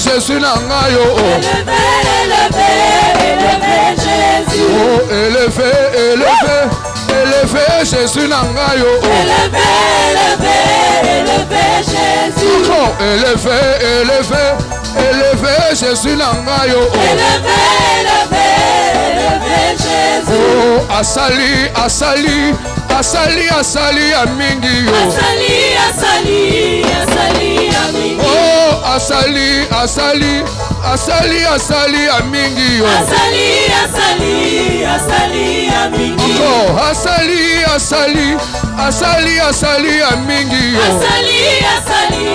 Jésus Nangayo. Élevé, élevé, élevé Jésus. Oh, élevé, élevé, élevé Jésus Nangayo. Élevé, élevé, élevé Jésus. Encore élevé, élevé, élevé Jésus Nangayo. Élevé, élevé, élevé Jésus. Oh, asali, asali, asali, asali amingi yo. Asali, asali, asali amingi. Oh, asali, asali, asali, asali amingi yo. Asali, asali, asali amingi. Encore asali, asali, asali, asali amingi yo. Asali, asali,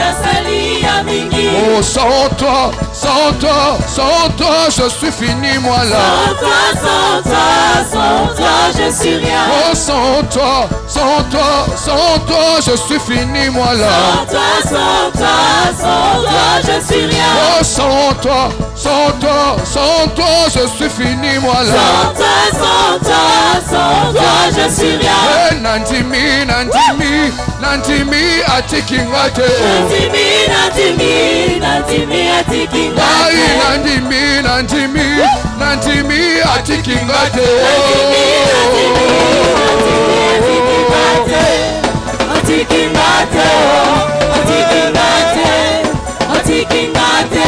asali amingi. Oh, sans toi, sans toi, sans toi, je suis fini moi là. Sans toi, sans toi, sans toi, je suis rien. Oh, sans toi, sans toi, sans toi, je suis fini moi là. Sans toi, sans toi, sans toi, je suis rien. Oh, sans toi, sans toi, sans toi, je suis fini moi là. Sans toi, sans toi, sans toi, je suis rien. Nantimi, Nantimi, Nantimi, atikingate. Nantimi, Nantimi, Nantimi, atikingate. Ay, Nantimi, Nantimi, Nantimi, atikingate. Atikingate, atikingate, atikingate,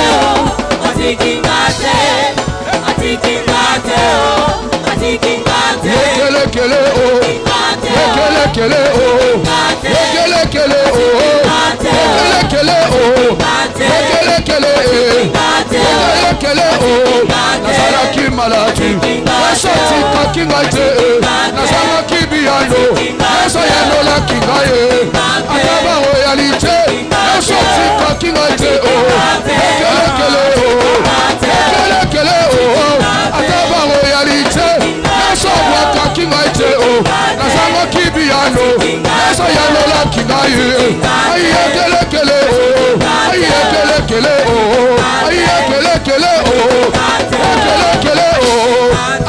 atikingate, atikingate, atikingate. Kele kele oh, kele kele oh, kele kele oh, kele kele oh, kele kele kele oh. Nazara ki malati, nasati kakingate, nazara ki biano, nasayano la kingaye, akaba royalite, nasati kakingate oh, kele kele oh, kele kele oh, akaba royalite, nasobwa kakingate oh, nazara ki biano, nasayano la kingaye, aye kele kele oh, aye kele kele oh, aye kele kele oh, kele kele oh,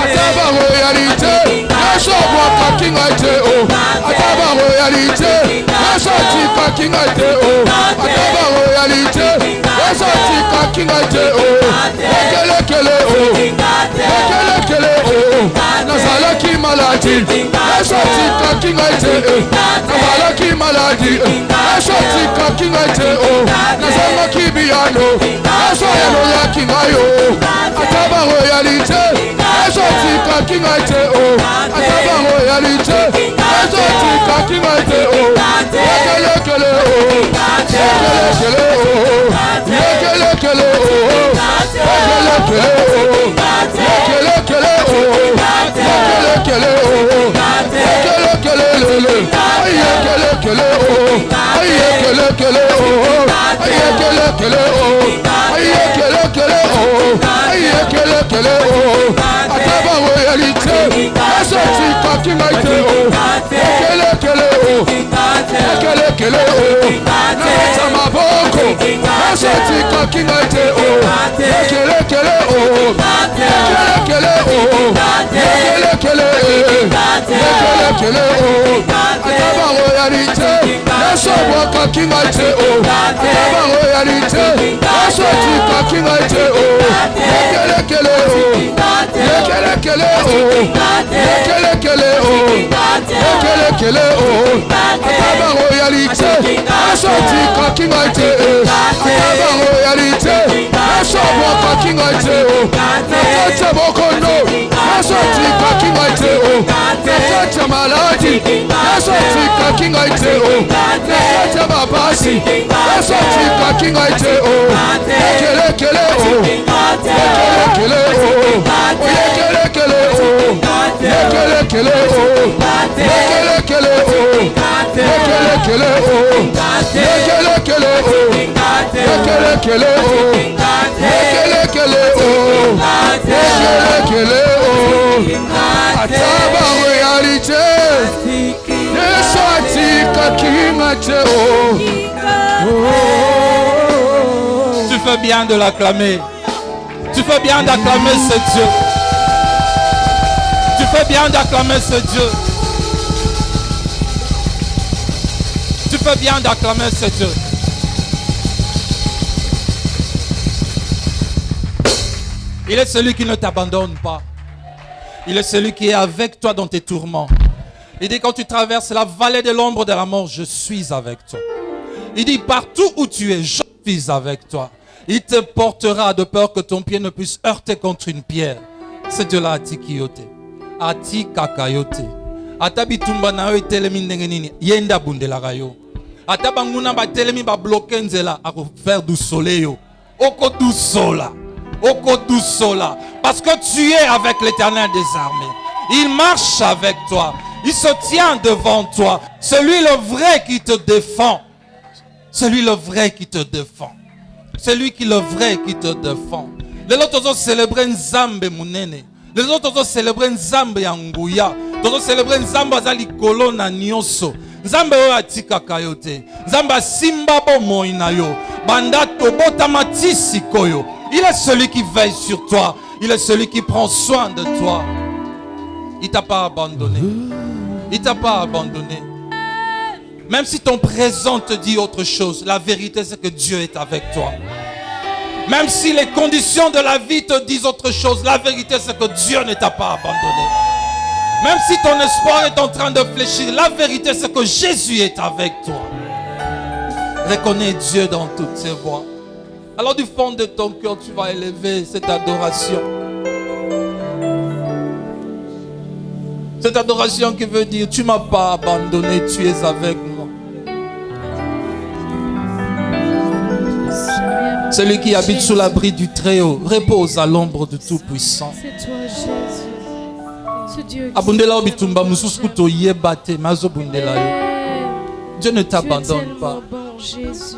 ataba royalite, nasobwa kakingate oh, ataba royalite, nasati kakingate oh, ataba royalite, nasati kakingate oh, kele kele oh, kele kele oh, nazalaki maladi, nasati kakingate oh, nazalaki maladi, nasati kakingate oh, nazalaki biano, nasoyano yakingayo, ataba royalite, nasati kakingate oh, ataba royalite, nasati kakingate oh, kele kele oh, kele kele oh, kele kele oh, kele kele oh, kele kele oh, kele kele oh, kele kele lele, aye kele kele oh, aye kele kele oh, aye kele kele oh, aye kele kele oh, aye kele kele oh, ataba royalite, asati kakingate oh, kele kele oh, kele kele oh, naleta maboko, asati kakingate oh, kele kele oh, kele kele oh, kele kele kele oh, ataba royalite, nasobwa kakingate oh, ataba royalite, asati kakingate oh, kele kele oh, kele kele oh, kele kele oh, kele kele oh, ataba royalite, asati kakingate oh, ataba royalite, nasobwa kakingate oh, nakata bokono, nasati kakingate oh, nakata maladi, nasati kakingate oh, nakata mabasi, nasati kakingate oh, kele kele oh, kele kele oh, kele kele oh, kele kele oh, kele kele oh, kele kele oh, kele kele oh, kele kele oh, kele kele oh, kele kele oh, ataba royalite, nesati kakingate oh. Tu fais bien de l'acclamer. Tu fais bien d'acclamer ce Dieu. Tu fais bien d'acclamer ce Dieu. Tu fais bien d'acclamer ce Dieu. Il est celui qui ne t'abandonne pas. Il est celui qui est avec toi dans tes tourments. Il dit quand tu traverses la vallée de l'ombre de la mort, je suis avec toi. Il dit partout où tu es, je suis avec toi. Il te portera de peur que ton pied ne puisse heurter contre une pierre. C'est de là atikiyote. Atikakayote. Atabitumba na yo telemi ndenge nini. Yenda bundelaka yo. Atabanguna ba telemi ba bloquer nzela a faire du soleil. Oko du sola. Oko du sola. Parce que tu es avec l'Éternel des armées. Il marche avec toi. Il se tient devant toi. Celui le vrai qui te défend. Celui le vrai qui te défend. Celui qui le vrai qui te défend. Les autres ont célébré Nzambe Munene. Les autres ont célébré Nzambe Yanguya. Les autres ont célébré Nzambe Azali Kolona Nyoso. Nzambe Oatika Kayote. Nzambe Simba Bomoinayo. Bandato Botamatisi Koyo. Il est celui qui veille sur toi. Il est celui qui prend soin de toi. Il t'a pas abandonné. Il t'a pas abandonné. Même si ton présent te dit autre chose, la vérité c'est que Dieu est avec toi. Même si les conditions de la vie te disent autre chose, la vérité c'est que Dieu ne t'a pas abandonné. Même si ton espoir est en train de fléchir, la vérité c'est que Jésus est avec toi. Reconnais Dieu dans toutes ses voies. Alors du fond de ton cœur, tu vas élever cette adoration. Cette adoration qui veut dire, tu ne m'as pas abandonné, tu es avec moi. Celui qui habite sous l'abri du Très-Haut repose à l'ombre du Tout-Puissant. C'est toi, Jésus. Ce Dieu Dieu ne t'abandonne pas. Bon, Jésus.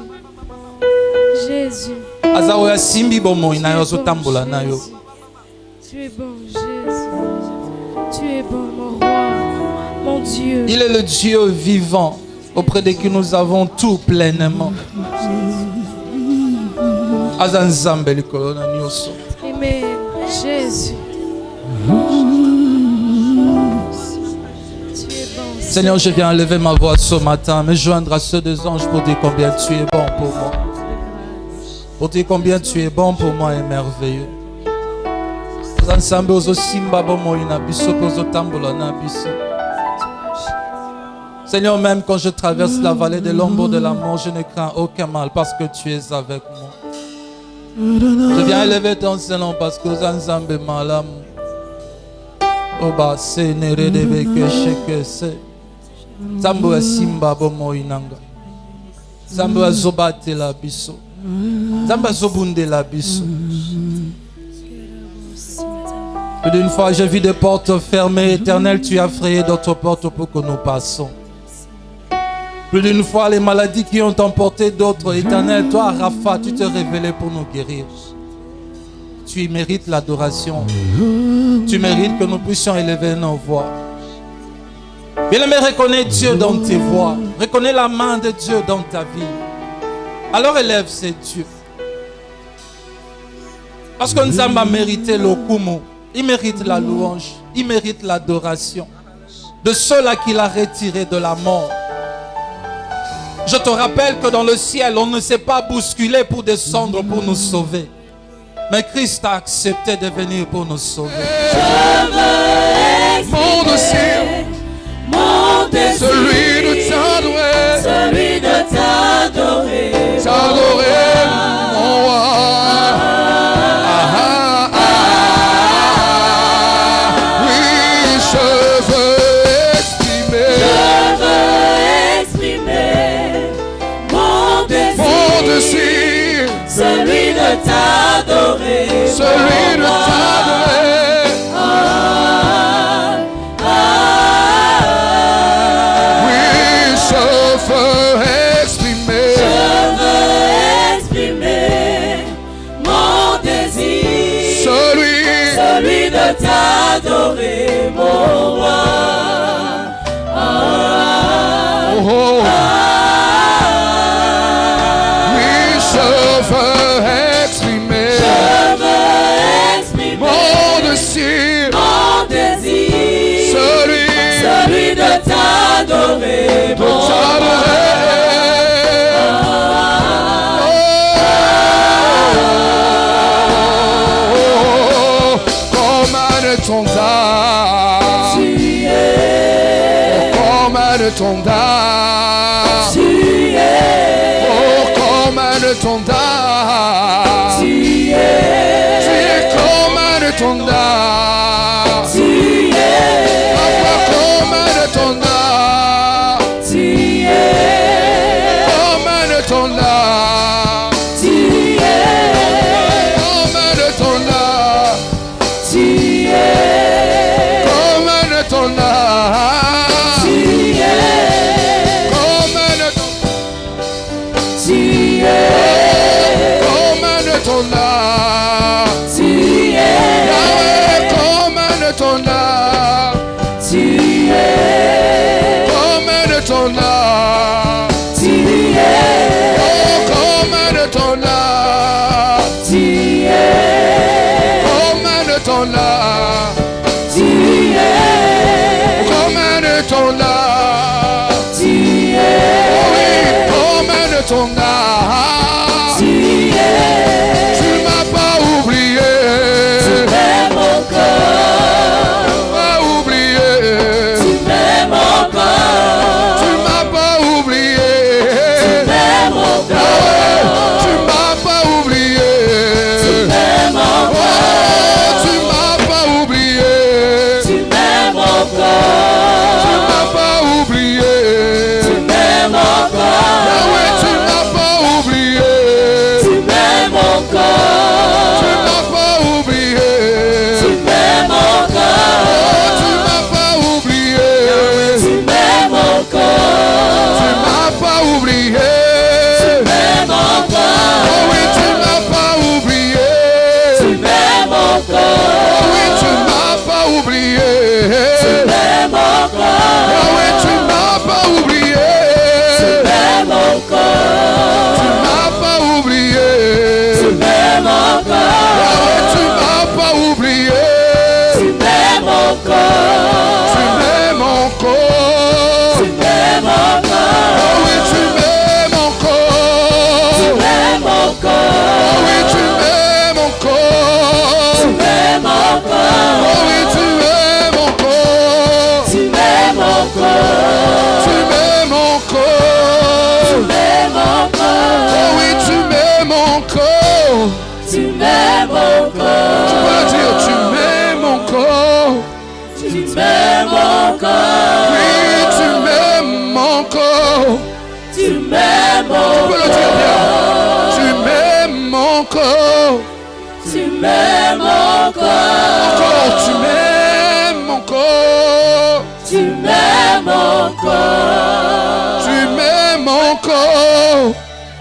Jésus. Tu Tu es bon, Jésus. Tu es bon, mon roi, mon Dieu. Il est le Dieu vivant auprès de qui nous avons tout pleinement. Amen. Jésus. Tu es bon. Seigneur, je viens lever ma voix ce matin, me joindre à ceux des anges pour dire combien tu es bon pour moi. Pour dire combien tu es bon pour moi et merveilleux. Seigneur, même quand je traverse la vallée de l'ombre de la mort, je ne crains aucun mal parce que tu es avec moi. Je viens élever ton Seigneur parce que Zanzambe malam. Oba se nere de beke sheke se. Zambo ya simba bomo inanga. Zambo ya zobate la biso. Zambo ya zobunde la biso. Plus d'une fois, j'ai vu des portes fermées. Éternel, tu as frayé d'autres portes pour que nous passons. Plus d'une fois, les maladies qui ont emporté d'autres. Éternel, toi, Rapha, tu t'es révélé pour nous guérir. Tu mérites l'adoration. Tu mérites que nous puissions élever nos voix. Bien-aimé, reconnais Dieu dans tes voix. Reconnais la main de Dieu dans ta vie. Alors élève ces dieux. Parce que Nzamba a mérité le kumu. Il mérite la louange. Il mérite l'adoration. De ceux-là qu'il a retirés de la mort. Je te rappelle que dans le ciel, on ne s'est pas bousculé pour descendre pour nous sauver. Mais Christ a accepté de venir pour nous sauver. Mon désir, celui de t'adorer, celui de t'adorer, t'adorer, mon roi. Oui, je veux exprimer mon désir, celui de t'adorer, celui de t'adorer. Oui, je veux exprimer mon désir, celui de t'adorer, mon roi. oh, oh. Oui, je veux exprimer mon désir, celui de t'adorer, de t'adorer. Oh, de ton dard. Tu es. Oh, comme de ton dard. Tu es. Tu es comme de ton dard. Tu es. Papa, comme de ton dard. Tu es. Comme de ton dard. Tu es. Comme de ton dard. Tu es. Comme de ton dard. Tu es. Comme de ton Tu es. Comme de ton art. Tu es. Yahweh, comme de ton art. Tu es. Comme de ton art. Tu es. Oh, comme de ton art. Tu es. Comme de ton art. Tu es. Comme de ton art. Tu es. Oh oui, comme de ton art. Tu es. Tu m'as pas oublié. Tu m'aimes encore. Tu m'as oublié. Tu m'aimes encore. Tu m'as pas oublié. Tu m'aimes encore. Tu m'as pas oublié. Tu m'aimes Oh, encore. tu m'as pas oublié. Tu m'aimes Tu encore. m'as pas oublié. Tu m'aimes encore. Yahweh, tu m'as pas oublié. Tu m'aimes encore. Tu m'as pas oublié. Tu m'aimes encore. Oh, tu m'as pas oublié. Tu m'aimes encore. Tu m'as pas oublié. Tu m'aimes encore. Oh oui, tu m'as pas oublié. Tu m'aimes encore. Oh oui, tu m'as pas oublié. Tu m'aimes encore. Yahweh, tu m'as pas oublié. Tu m'aimes encore. Tu m'as pas oublié. Tu m'aimes encore. Yahweh, tu m'as pas oublié. Tu m'aimes encore. Tu m'aimes encore. Tu m'aimes encore. Oh oui, tu m'aimes encore. Tu m'aimes encore. Oh oui, tu m'aimes encore. Tu m'aimes encore. Oh oui, tu m'aimes encore. Tu m'aimes encore. Tu m'aimes encore. Tu m'aimes encore. Oh oui, tu m'aimes encore. Tu m'aimes encore. Tu peux le dire, tu m'aimes encore. Tu m'aimes encore. Oui, tu m'aimes encore. Tu m'aimes Tu peux le dire bien. Tu m'aimes encore. Tu m'aimes encore. Encore, tu m'aimes encore. Tu m'aimes encore. Tu m'aimes encore.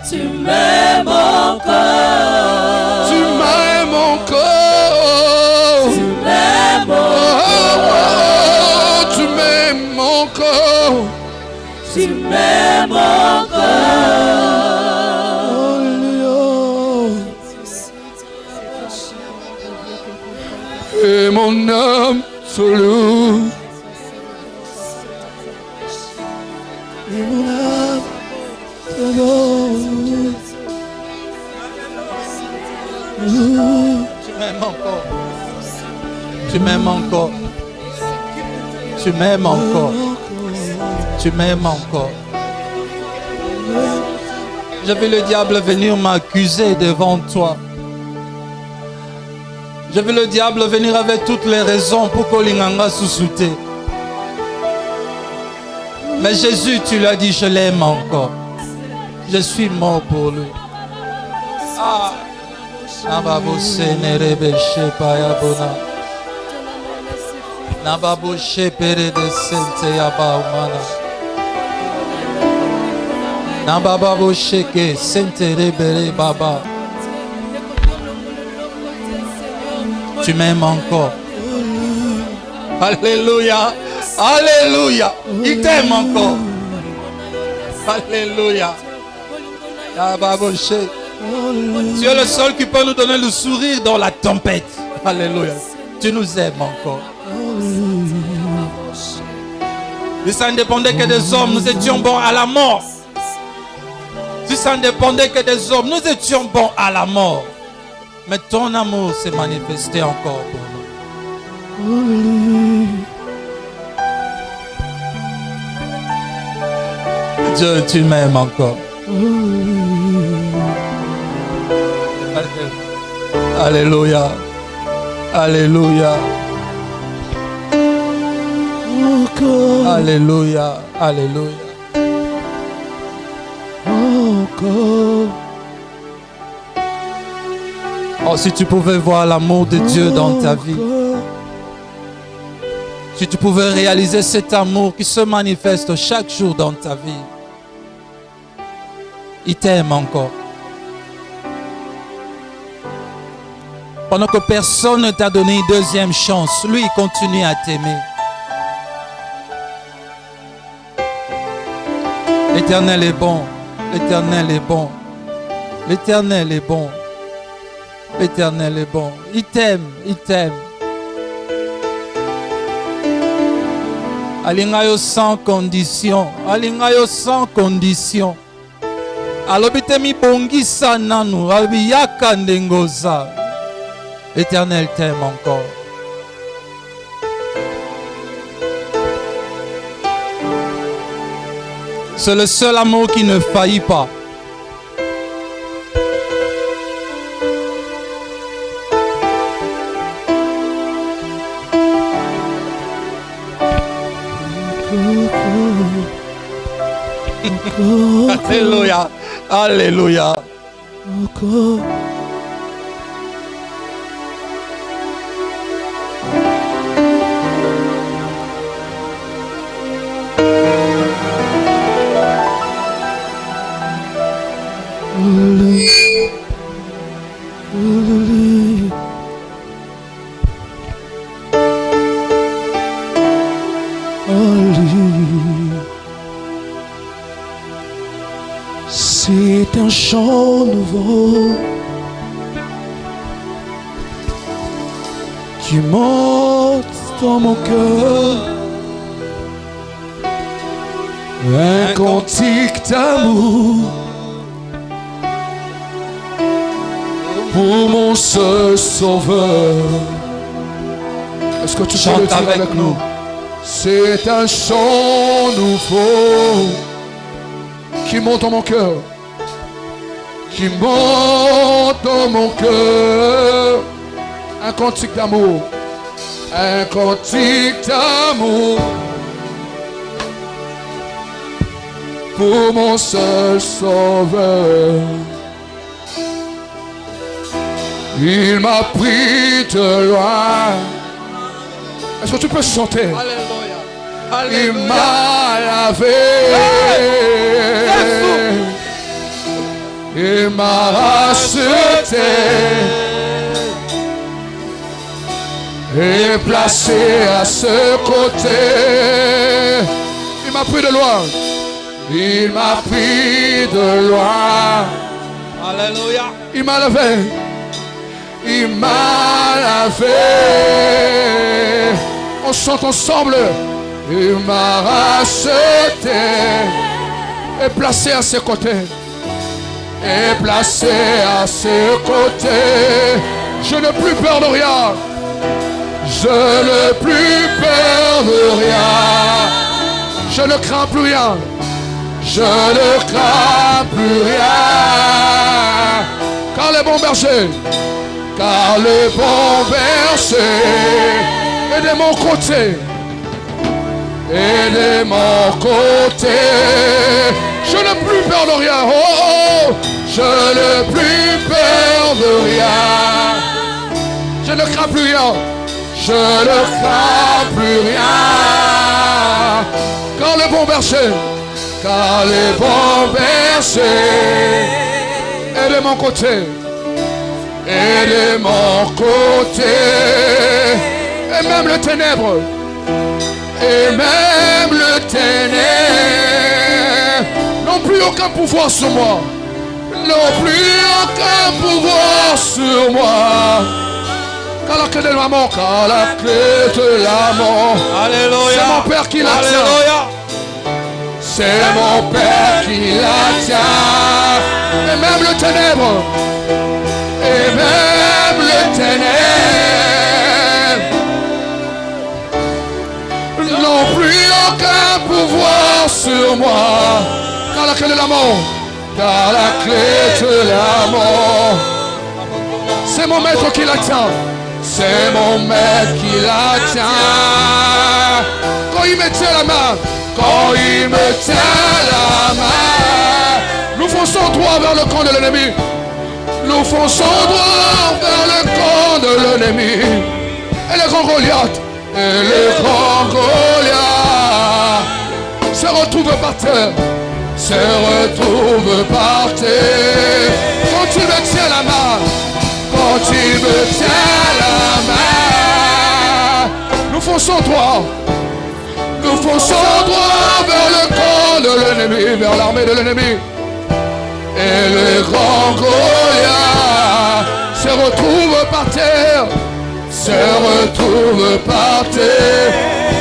Tu m'aimes encore. Tu m'aimes encore. Tu m'aimes Oh, encore. oh, tu m'aimes encore. Tu m'aimes encore. Et mon âme se loue. Et mon âme se loue. Tu m'aimes encore. Tu m'aimes encore. Tu m'aimes encore. Tu m'aimes encore. J'ai vu le diable venir m'accuser devant toi. J'ai vu le diable venir avec toutes les raisons pour qu'Olinganga sous-souté. Mais Jésus, tu lui as dit, je l'aime encore. Je suis mort pour lui. Ah. Nababo senerebeshe payabona. Nababo shepere de sente yabaumana. Nababo sheke sente rebere baba. Tu m'aimes encore. Alléluia. Alléluia. Il t'aime encore. Alléluia. Nababo sheke. Tu es le seul qui peut nous donner le sourire dans la tempête. Alléluia. Tu nous aimes encore. Si ça ne dépendait que des hommes, nous étions bons à la mort. Si ça ne dépendait que des hommes, nous étions bons à la mort. Mais ton amour s'est manifesté encore pour nous. Dieu, tu m'aimes encore. Alléluia. Alléluia. Alléluia. Alléluia. Oh, si tu pouvais voir l'amour de Dieu dans ta vie. Si tu pouvais réaliser cet amour qui se manifeste chaque jour dans ta vie. Il t'aime encore. Pendant que personne ne t'a donné une deuxième chance, lui, il continue à t'aimer. L'Éternel est bon. L'Éternel est bon. L'Éternel est bon. L'Éternel est bon. Il t'aime. Il t'aime. Alingayo sans condition. Alingayo sans condition. Alobite mi bongisa nanu. Alobi yaka ndengoza. L'Éternel t'aime encore. C'est le seul amour qui ne faillit pas. Alléluia. Alléluia. C'est un chant nouveau qui monte dans mon cœur, un cantique d'amour pour mon seul sauveur. Est-ce que tu Chante peux le dire avec nous? C'est un chant nouveau qui monte dans mon cœur, qui monte dans mon cœur, un cantique d'amour, un cantique d'amour pour mon seul sauveur. Il m'a pris de loin. Est-ce que tu peux chanter? Alléluia. Il m'a lavé. Il m'a racheté et placé à ce côté. Il m'a pris de loin. Il m'a pris de loin. Alléluia. Il m'a lavé. Il m'a lavé. On chante ensemble. Il m'a racheté et placé à ses côtés. Et placé à ses côtés. Je n'ai plus peur de rien. Je n'ai plus peur de rien. Je ne crains plus rien. Je ne crains plus rien. Car le bon berger, car le bon berger est de mon côté. Et de mon côté, je n'ai plus peur de rien. Oh, oh, je n'ai plus peur de rien. Je ne crains plus rien. Je ne crains plus rien. Car le bon berger, car le bon berger est de mon côté. Et de mon côté, et même le ténèbre. Et même le ténèbre n'ont plus aucun pouvoir sur moi. N'ont plus aucun pouvoir sur moi. Car la clé de la mort, car la clé de la mort. Alléluia. C'est mon Père qui la tient. Alléluia. C'est mon Père qui la tient. Et même le ténèbre. Et même le ténèbre n'ont plus aucun pouvoir sur moi, la clé de la mort. Car la clé de la mort. C'est mon maître qui la tient. C'est mon maître qui la tient. Quand il me tient la main. Quand il me tient la main. Nous fonçons droit vers le camp de l'ennemi. Nous fonçons droit vers le camp de l'ennemi. Et le grand Goliath. Et le grand Goliath se retrouve par terre. Se retrouve par terre. Quand tu me tiens la main. Quand tu me tiens la main. Nous fonçons droit. Nous fonçons droit vers le camp de l'ennemi. Vers l'armée de l'ennemi. Et le grand Goliath se retrouve par terre. Se retrouve par terre.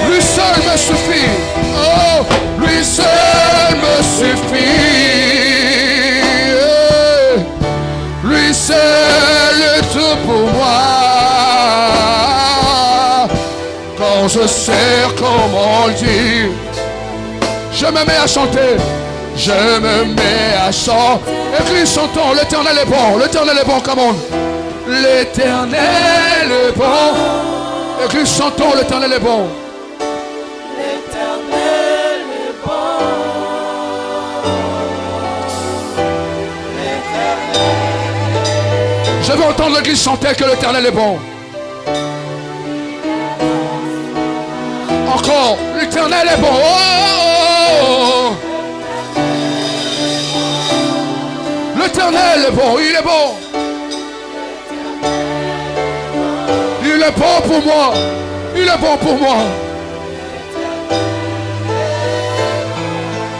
Lui seul me suffit. Oh, lui seul me suffit. Lui seul est tout pour moi. Quand je sais comment le dire, je me mets à chanter. Je me mets à chanter. Écris, chantons, l'Éternel est bon. L'Éternel est bon, come on. L'Éternel est bon. Écris, chantons, l'Éternel est bon. L'Éternel est bon. Je veux entendre l'église chanter que l'Éternel est bon. Encore, l'Éternel est bon. Oh, oh, oh. L'Éternel est bon, il est bon. Il est bon pour moi. Il est bon pour moi.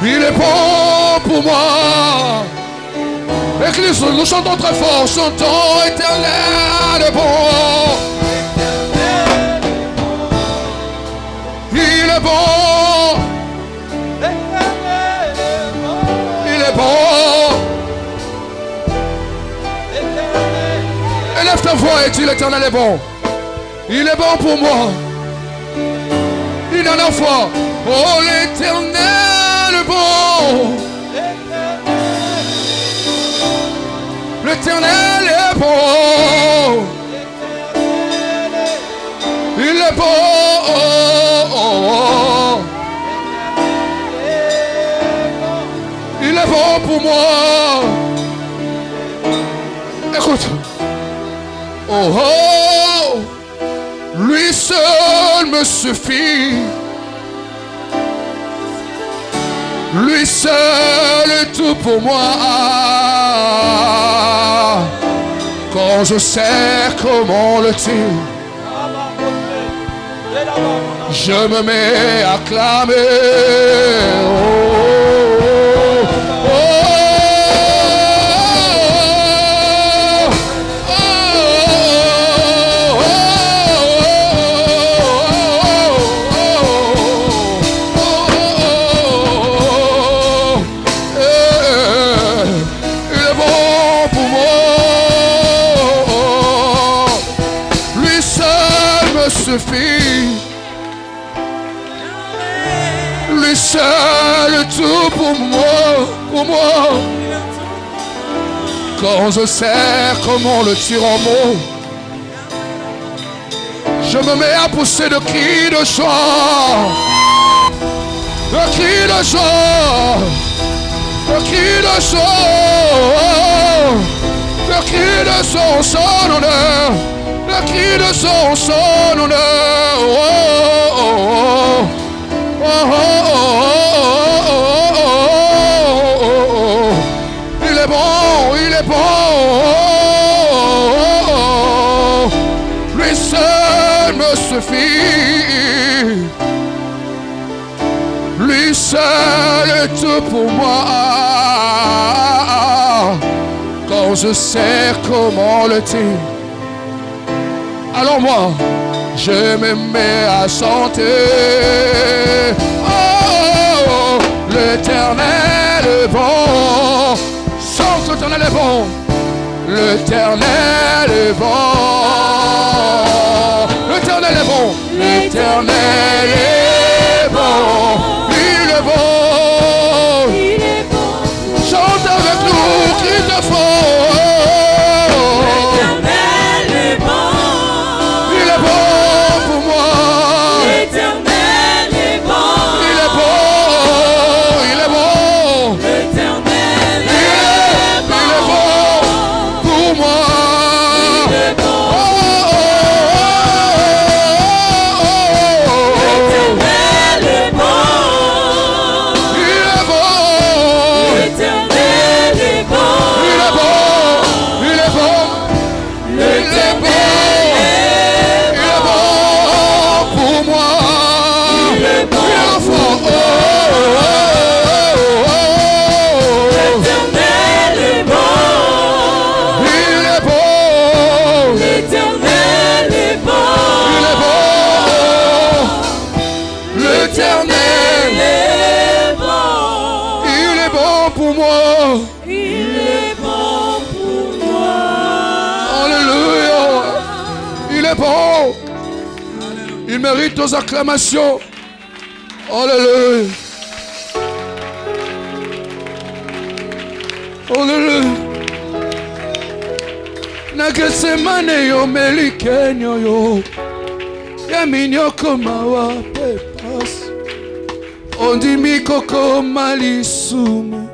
Il est bon pour moi. Église, nous chantons très fort. Chantons, Éternel est bon. Il est bon. Il est bon. Élève ta voix et dis l'Éternel est bon. Il est bon pour moi. Une dernière fois. Oh, l'Éternel est bon. L'Éternel est bon. Il est bon. Il est bon pour moi. Écoute. Oh, oh, lui seul me suffit. Lui seul est tout pour moi. Quand je sais comment le tuer, je me mets à clamer. Oh, oh, oh. Lui seul tout pour moi, Quand je sais comment le tuer en mots, je me mets à pousser de cris de joie, de cris de joie, de cris de joie, de cris de son honneur. Le cri de son honneur. Oh, oh, oh, oh, oh, oh. Il est bon, il est bon. Lui seul me suffit. Lui seul est tout pour moi. Quand je sais comment le tuer, alors moi, je me mets à chanter. Oh, l'Éternel est bon. Chante, l'Éternel est bon. L'Éternel est bon. L'Éternel est bon. L'Éternel est bon. Il est bon. pour moi. Il est bon pour moi. Alléluia. Il est bon. Il mérite nos acclamations. Alléluia. Alléluia. Nagesemane yo melikenyo yo. Yaminyoko mawa pepas. Ondimi koko malisumu.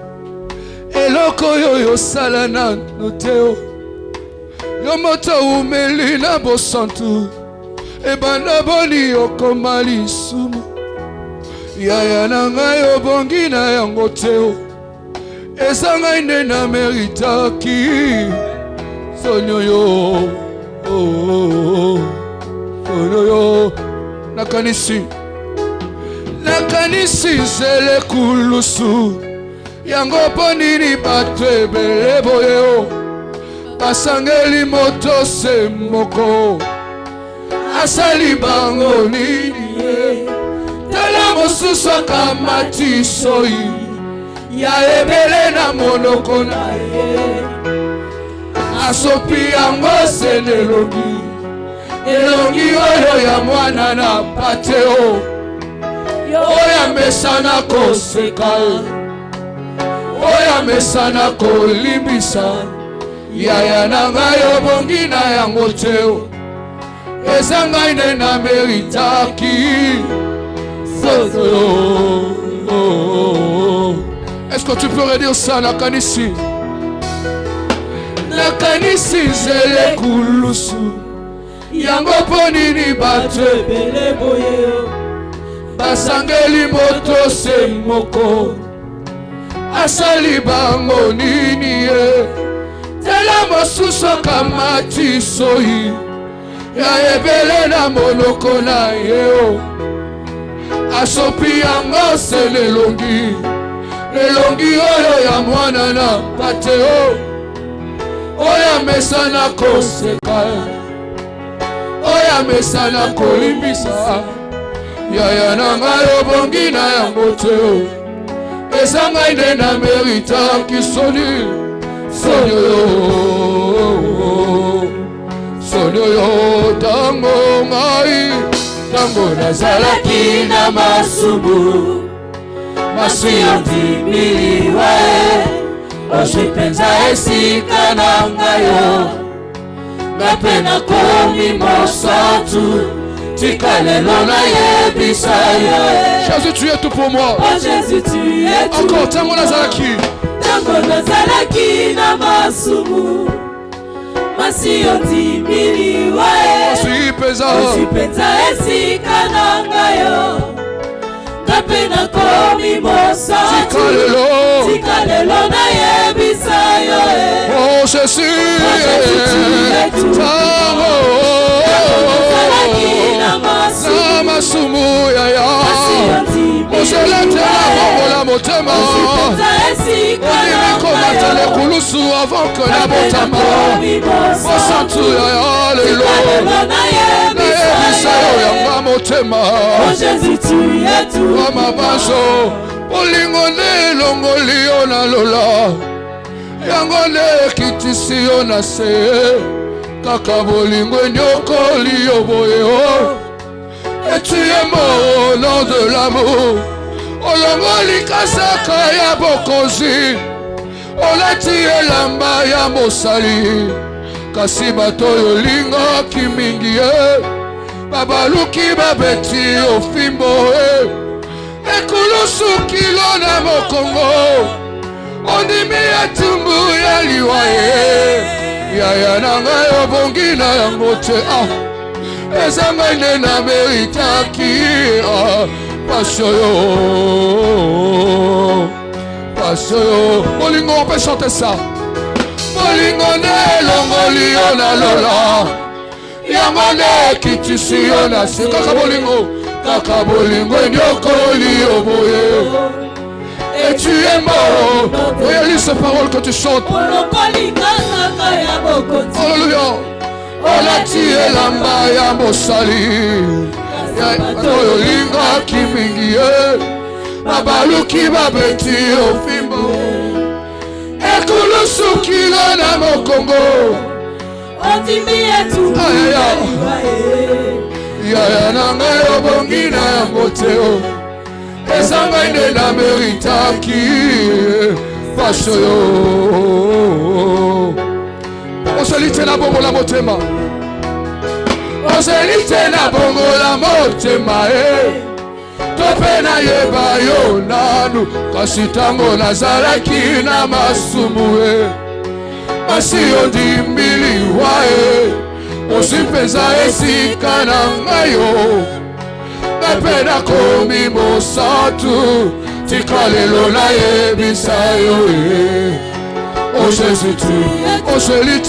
Eloko yo yo salana noteo. Yo moto umeli na bosantu. Ebanda boni yoko malisumu. Yaya nanga yo bongi na yango teo. Ezanga ine na meritaki. Sonyo yo. Sonyo yo. Nakanisi. Nakanisi zele kulusu. Yango ponini batwe belebo yo. Basangeli moto se moko. Asali bango nini. Tala mosusu kamati soyi. Ya ebele na monoko na ye. Asopi yango sene elongi. Elongi oyo ya mwana na pateo. Oya mesana koseka. Oya mesana kolimbisa. Yaya nanga yo bongi na yango teo. Ezanga ine na meritaki. Est-ce que tu peux redire ça, Nakanisi? Nakanisi zele kulusu. Yango ponini batwe belebo yo. Basangeli moto se moko. Asali bango nini ye. Tela mosusu kamati soyi. Ya ebele na monoko na ye. Asopi yango sele elongi. Elongi oyo ya mwana na pateo. Oya mesana koseka. Oya mesana kolimbisa. Yaya nanga yo bongi na yango teo. Ezanga ine na merita kisoni. Sonyo yo. Sonyo yo tango ngai. Tango nazalaki na masubu. Masiyo ndimiliwa. Oshipenza esika na ngayo. Ngape na komi mosatu. Tikalelo na yebisa yo. Jésus, tu es tout pour moi. Oh Jésus, tu es tout. Encore, tango nazalaki. Tango nazalaki na masumu. Masiyo ndimiliwa. Oshipenza esika na ngayo. Ngape na komi mosatu. Tikalelo na yebisa yo. Oh Jésus, tu es tout. tango na masumu yaya. Oselete la bongo la motema. Onimiko matele kulusu avant que la botama. Osantu yaya lelo. Na yebisa yo yanga motema. Oh Jésus, tu es tout. Wama baso. Olingo ne longo liyo na lola. Yango ne kitisi yo na se. Kaka bolingo nyoko liyo boyo. Et tu es mort au nom de l'amour. Olongo likasaka ya bokozi. Olati elamba ya mosali. Kasi bato yolingo kimingi ye. Babaluki babeti ofimbo ye. Ekulusu kilo na mokongo. Ondimi ya tumbu ya liwa ye. Yaya nanga yo bongi na yango te. Ezanga ine na meritaki. Passion yo. Passion yo. Bolingo, on peut chanter ça. Bolingo ne longoli yo na lola. Yango ne kitisi yo na se. Kaka bolingo. Kaka bolingo nyokoli yo boye. Et tu es mort. Oui, lis ces paroles que tu chantes. Alléluia. Olati elamba ya mosali. Oyo linga kimingi ye. Babaluki babeti ofimbo. nakulusukila na mokongo yaya na ngai obongi na yango te eza ngai nde nameritaki paso yo ozeli te na bongo la motema ozeli te na bongo la motema to mpe nayeba yo nanu kasi ntango nazalaki na masumu masi ondimbiliwa osi mpenza esika na ngai yo ngai mpe nakomi mosantu tika lelo nayebisa yo Oh Jésus, tu ozeli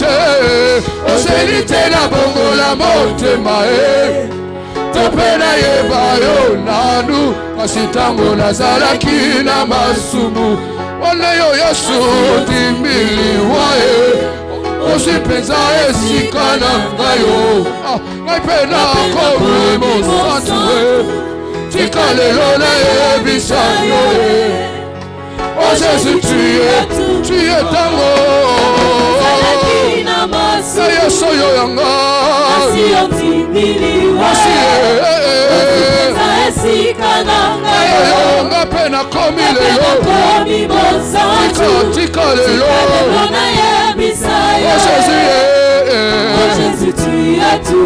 te na bongo la motema topena yeba yo nanu kasi ntango nazalaki na masumu wana yo Yesu ondimbiliwa osi mpenza esika na ngai yo ngai mpe nakomi mosantu tika lelo nayebisa yo Oh Jésus, tu es tango Yesu yo yanga yanga pe nakomi lelo tika lelo Oh Jésus, tu es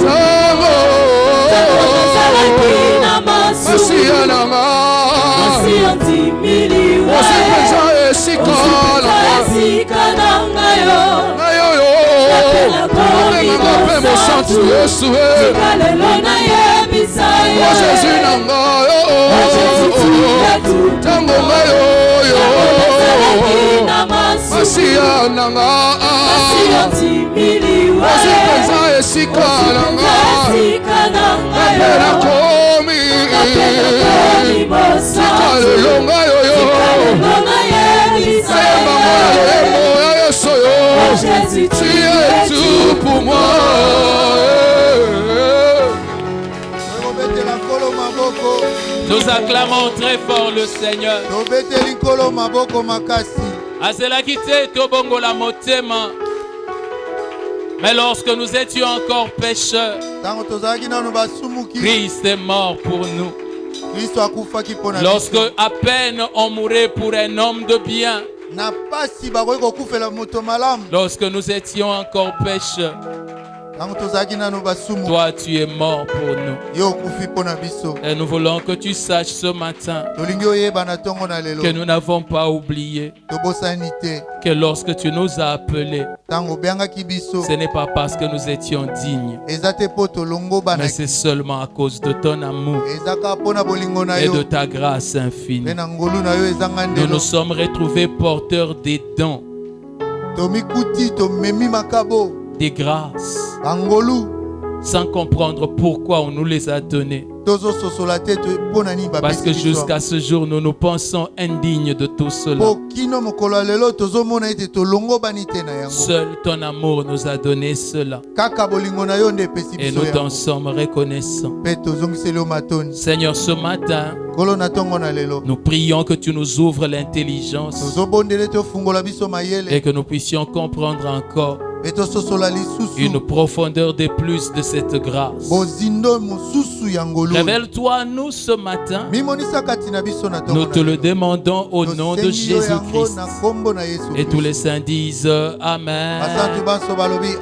tango Masiya nanga Osipeza esika na ngayo Nanga pe mosantu Yesu Oh Jésus na ngayo Tango ngayo Masiya nanga Osipeza esika na ngayo Nape nakomi Tika lelo ngayo Tu es tout pour moi. Nous acclamons très fort le Seigneur. Azelakite tobongo la motema. Mais lorsque nous étions encore pécheurs, Christ est mort pour nous. Lorsque à peine on mourait pour un homme de bien, lorsque nous étions encore pécheurs, toi tu es mort pour nous. Et nous voulons que tu saches ce matin que nous n'avons pas oublié que lorsque tu nous as appelés, ce n'est pas parce que nous étions dignes, mais c'est seulement à cause de ton amour et de ta grâce infinie. Nous nous sommes retrouvés porteurs des dons, des grâces, sans comprendre pourquoi on nous les a donnés. Parce que jusqu'à ce jour, nous nous pensons indignes de tout cela. Seul ton amour nous a donné cela. Et nous t'en sommes reconnaissants. Seigneur, ce matin, nous prions que tu nous ouvres l'intelligence et que nous puissions comprendre encore une profondeur de plus de cette grâce. Révèle-toi à nous ce matin. Nous te le demandons au nom de Jésus-Christ. Et tous les saints disent Amen.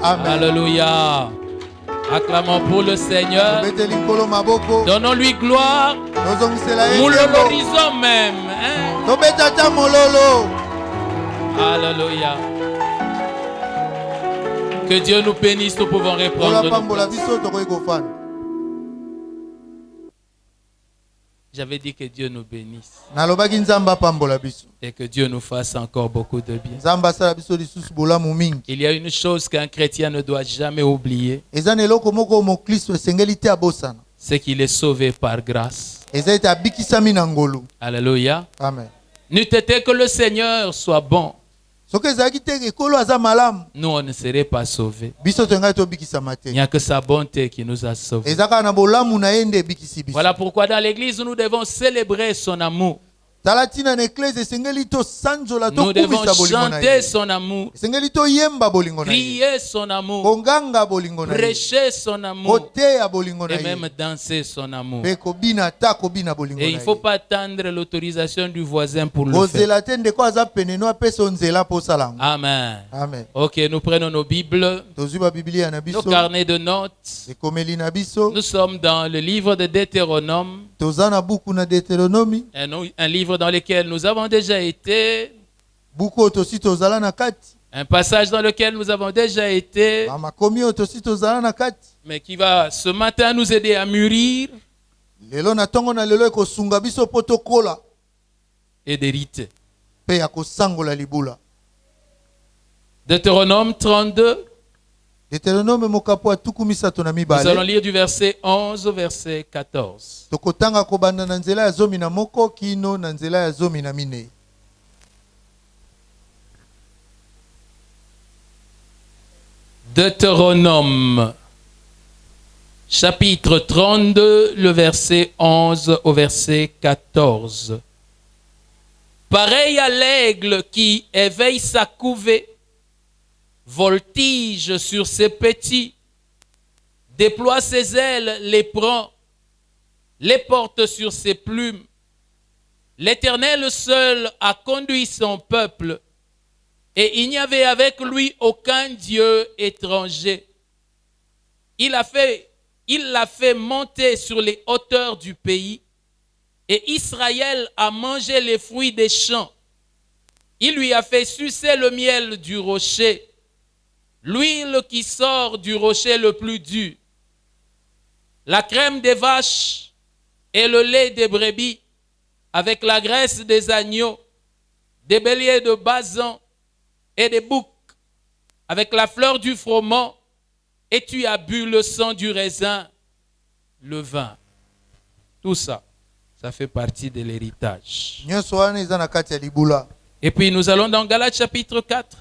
Alléluia. Acclamons pour le Seigneur. Donnons-lui gloire. Nous le glorifions même. Alléluia. Que Dieu nous bénisse, nous pouvons reprendre. J'avais dit que Dieu nous bénisse. Et que Dieu nous fasse encore beaucoup de bien. Il y a une chose qu'un chrétien ne doit jamais oublier. C'est qu'il est sauvé par grâce. Alléluia. Amen. N'eût été que le Seigneur soit bon, nous on ne serait pas sauvés. Il n'y a que sa bonté qui nous a sauvés. Voilà pourquoi dans l'église nous devons célébrer son amour. Nous devons chanter son amour, crier son amour, prêcher son amour et même danser son amour. Et il ne faut pas attendre l'autorisation du voisin pour le faire. Amen. Amen. Ok, nous prenons nos Bibles, nos carnets de notes. Nous sommes dans le livre de Deutéronome. Un livre dans lequel nous avons déjà été. Un passage dans lequel nous avons déjà été. Mais qui va ce matin nous aider à mûrir et d'hériter. Deutéronome 32. Nous allons lire du verset 11 au verset 14. Deutéronome chapitre 32, le verset 11 au verset 14. Pareil à l'aigle qui éveille sa couvée, voltige sur ses petits, déploie ses ailes, les prend, les porte sur ses plumes. L'Éternel seul a conduit son peuple, et il n'y avait avec lui aucun Dieu étranger. Il l'a fait monter sur les hauteurs du pays, et Israël a mangé les fruits des champs. Il lui a fait sucer le miel du rocher, l'huile qui sort du rocher le plus dur, la crème des vaches et le lait des brebis, avec la graisse des agneaux, des béliers de Basan et des boucs, avec la fleur du froment, et tu as bu le sang du raisin, le vin. Tout ça, ça fait partie de l'héritage. Et puis nous allons dans Galates chapitre 4.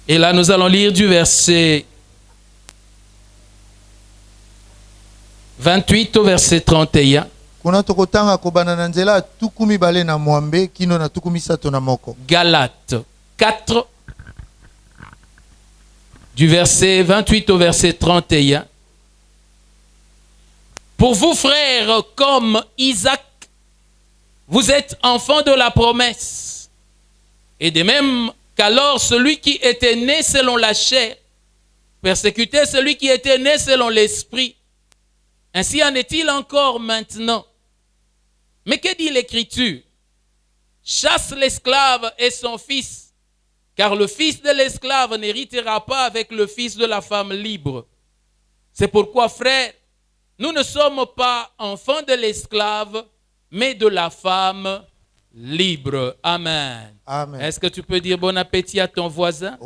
Et là, nous allons lire du verset 28 au verset 31. Galates 4, du verset 28 au verset 31. Pour vous, frères, comme Isaac, vous êtes enfants de la promesse. Et de même qu'alors celui qui était né selon la chair persécutait celui qui était né selon l'esprit. Ainsi en est-il encore maintenant. Mais que dit l'Écriture? Chasse l'esclave et son fils, car le fils de l'esclave n'héritera pas avec le fils de la femme libre. C'est pourquoi, frères, nous ne sommes pas enfants de l'esclave, mais de la femme libre. Amen. Amen. Est-ce que tu peux dire bon appétit à ton voisin?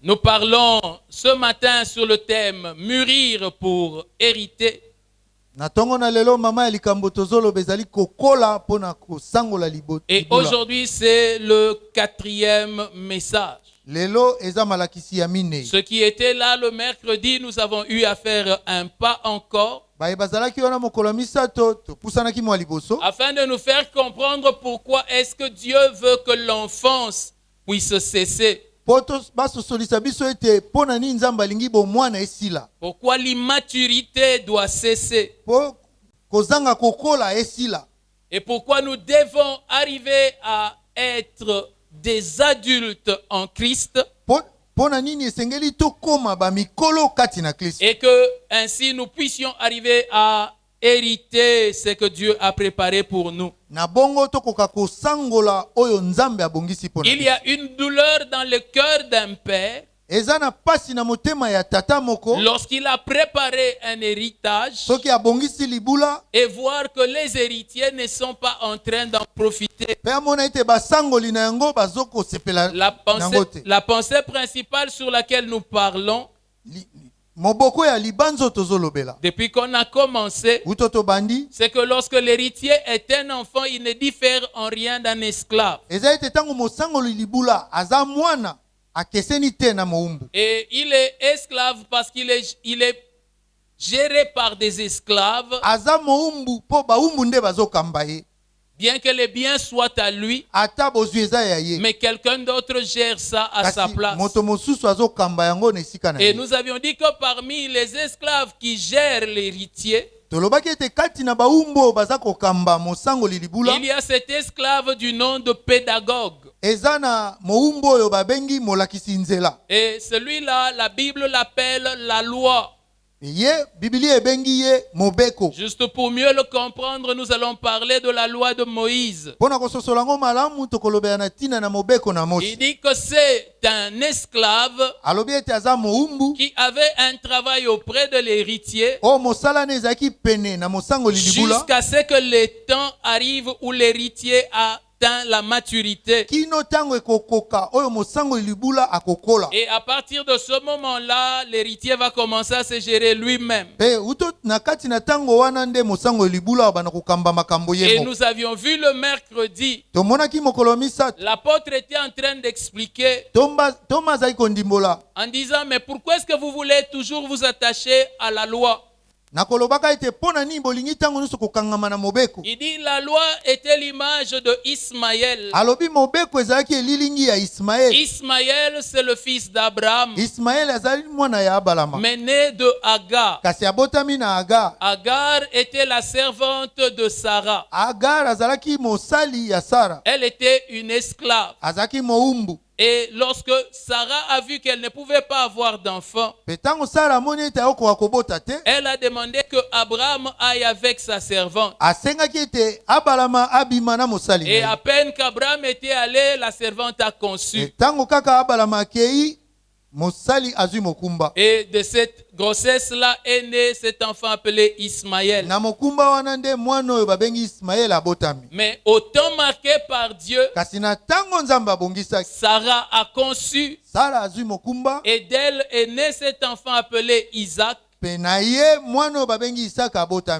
Nous parlons ce matin sur le thème mûrir pour hériter. Et aujourd'hui c'est le 4e message. Ce qui était là le mercredi, nous avons eu à faire un pas encore, afin de nous faire comprendre pourquoi est-ce que Dieu veut que l'enfance puisse cesser. Pourquoi l'immaturité doit cesser. Et pourquoi nous devons arriver à être des adultes en Christ. Et que ainsi nous puissions arriver à hériter ce que Dieu a préparé pour nous. Il y a une douleur dans le cœur d'un père lorsqu'il a préparé un héritage et voir que les héritiers ne sont pas en train d'en profiter. La pensée principale sur laquelle nous parlons, Depuis qu'on a commencé, c'est que lorsque l'héritier est un enfant, il ne diffère en rien d'un esclave. Et il est esclave parce qu'il est géré par des esclaves. Bien que les biens soient à lui, mais quelqu'un d'autre gère ça à sa place. Et nous avions dit que parmi les esclaves qui gèrent l'héritier, il y a cet esclave du nom de pédagogue. Et celui-là, la Bible l'appelle la loi. Juste pour mieux le comprendre, nous allons parler de la loi de Moïse. Il dit que c'est un esclave qui avait un travail auprès de l'héritier jusqu'à ce que le temps arrive où l'héritier a la maturité. Et à partir de ce moment-là, l'héritier va commencer à se gérer lui-même. Et nous avions vu le mercredi, l'apôtre était en train d'expliquer en disant, mais pourquoi est-ce que vous voulez toujours vous attacher à la loi? Il dit la loi était l'image de Ismaël. Ismaël, c'est le fils d'Abraham, mais né de Agar. Agar était la servante de Sarah. Elle était une esclave. Et lorsque Sarah a vu qu'elle ne pouvait pas avoir d'enfant, elle a demandé que Abraham aille avec sa servante. Et à peine qu'Abraham était allé, la servante a conçu. Et de cette grossesse-là est né cet enfant appelé Ismaël. Mais au temps marqué par Dieu, Sarah a conçu et d'elle est né cet enfant appelé Isaac.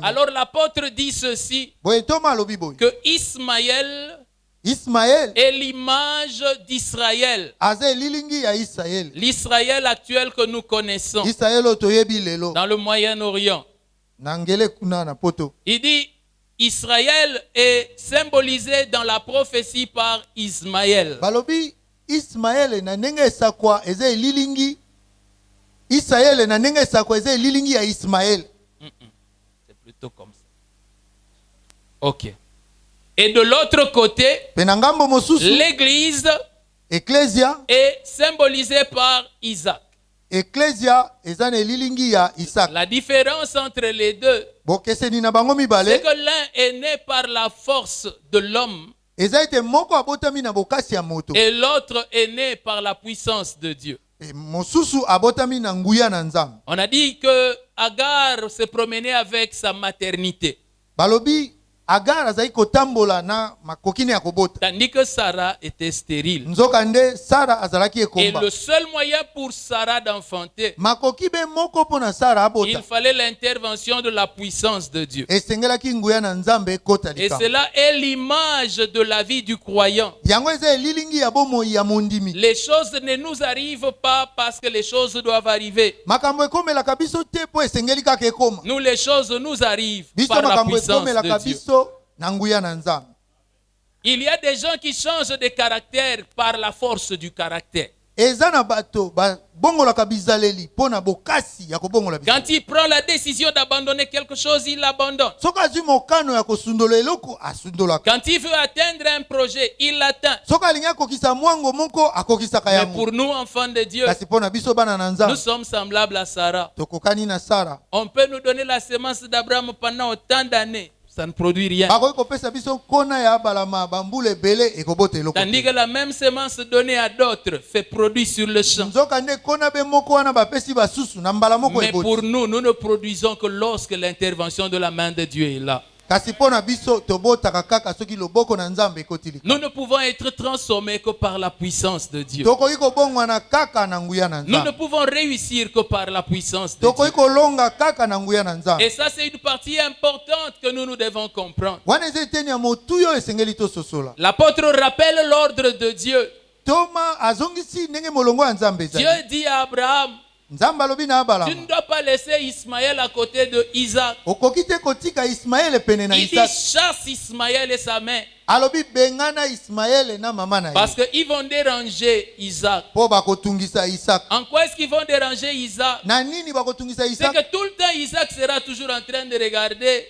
Alors l'apôtre dit ceci, que Ismaël est l'image d'Israël. L'Israël actuel que nous connaissons dans le Moyen-Orient. Il dit Israël est symbolisé dans la prophétie par Ismaël. C'est plutôt comme ça. Ok. Et de l'autre côté, l'église est symbolisée par Isaac. La différence entre les deux, c'est que l'un est né par la force de l'homme et l'autre est né par la puissance de Dieu. On a dit que Agar se promenait avec sa maternité. Tandis que Sarah était stérile. Et le seul moyen pour Sarah d'enfanter, il fallait l'intervention de la puissance de Dieu. Et cela est l'image de la vie du croyant. Les choses ne nous arrivent pas parce que les choses doivent arriver. Nous, les choses nous arrivent par la puissance de Dieu. Il y a des gens qui changent de caractère par la force du caractère. Quand il prend la décision d'abandonner quelque chose, il l'abandonne. Quand il veut atteindre un projet, il l'atteint. Mais pour nous, enfants de Dieu, nous sommes semblables à Sarah. On peut nous donner la semence d'Abraham pendant autant d'années. Ça ne produit rien. Tandis que la même semence donnée à d'autres fait produit sur le champ. Mais pour nous, nous ne produisons que lorsque l'intervention de la main de Dieu est là. Nous ne pouvons être transformés que par la puissance de Dieu. Nous ne pouvons réussir que par la puissance de Dieu. Et ça, c'est une partie importante que nous devons comprendre. L'apôtre rappelle l'ordre de Dieu. Dieu dit à Abraham, tu ne dois pas laisser Ismaël à côté de Isaac. Il dit chasse Ismaël et sa mère. Parce qu'ils vont déranger Isaac. En quoi est-ce qu'ils vont déranger Isaac? C'est que tout le temps Isaac sera toujours en train de regarder.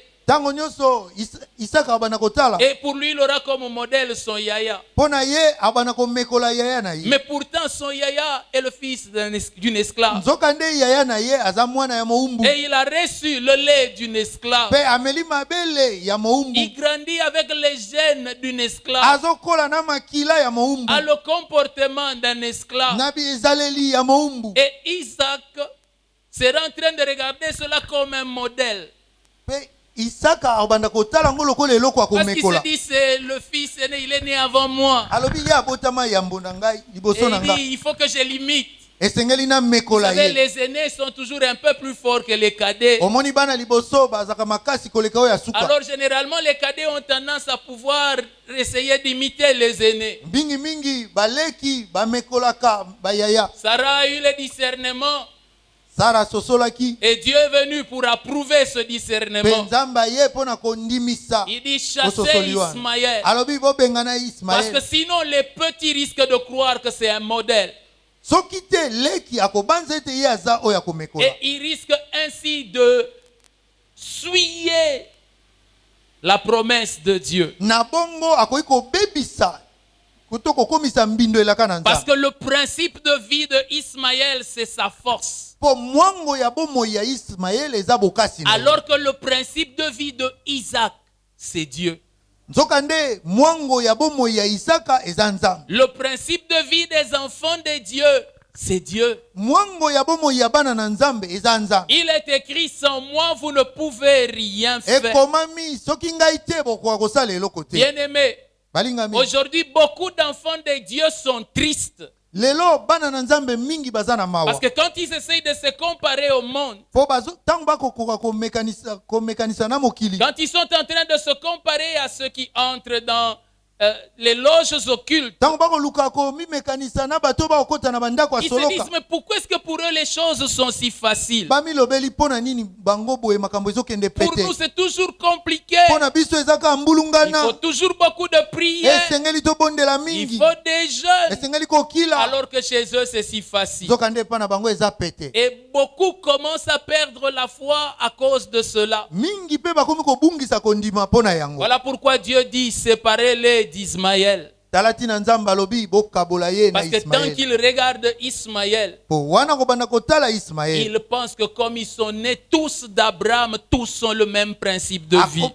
Et pour lui, il aura comme modèle son yaya. Mais pourtant, son yaya est le fils d'une esclave. Et il a reçu le lait d'une esclave. Il grandit avec les gènes d'une esclave. A le comportement d'un esclave. Et Isaac sera en train de regarder cela comme un modèle. Parce qu'il se dit c'est le fils aîné, il est né avant moi. Et il dit il faut que je l'imite. Vous savez, les aînés sont toujours un peu plus forts que les cadets. Alors généralement les cadets ont tendance à pouvoir essayer d'imiter les aînés. Sarah a eu le discernement. Et Dieu est venu pour approuver ce discernement. Il dit chassez Ismaël. Parce que sinon les petits risquent de croire que c'est un modèle. Et ils risquent ainsi de souiller la promesse de Dieu. Parce que le principe de vie de Ismaël, c'est sa force. Alors que le principe de vie de Isaac, c'est Dieu. Le principe de vie des enfants de Dieu, c'est Dieu. Il est écrit, sans moi, vous ne pouvez rien faire. Bien-aimé, aujourd'hui, beaucoup d'enfants de Dieu sont tristes. Parce que quand ils essayent de se comparer au monde, quand ils sont en train de se comparer à ceux qui entrent dans les loges occultes, ils se disent mais pourquoi est-ce que pour eux les choses sont si faciles? Pour nous c'est toujours compliqué. Il faut toujours beaucoup de prières. Il faut des jeûnes. Alors que chez eux c'est si facile. Et beaucoup commencent à perdre la foi à cause de cela. Voilà pourquoi Dieu dit séparez-les d'Ismaël. Parce que tant qu'ils regardent Ismaël, ils pensent que comme ils sont nés tous d'Abraham, tous ont le même principe de vie.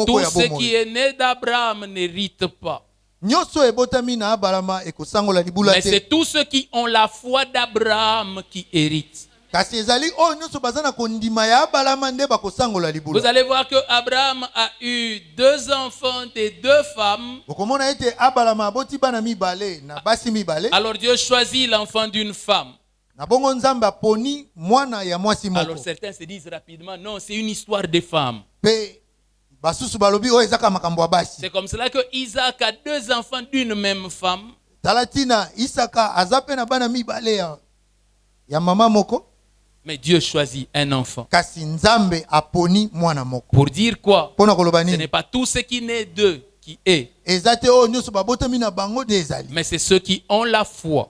Tout ce qui est né d'Abraham n'hérite pas. Mais c'est tous ceux qui ont la foi d'Abraham qui héritent. Vous allez voir que Abraham a eu 2 enfants des 2 femmes. Alors Dieu choisit l'enfant d'une femme. Alors certains se disent rapidement, non, c'est une histoire de femmes. C'est comme cela que Isaac a 2 enfants d'une même femme. Mais Dieu choisit un enfant. Pour dire quoi? Ce n'est pas tout ce qui naît d'eux qui est. Mais c'est ceux qui ont la foi.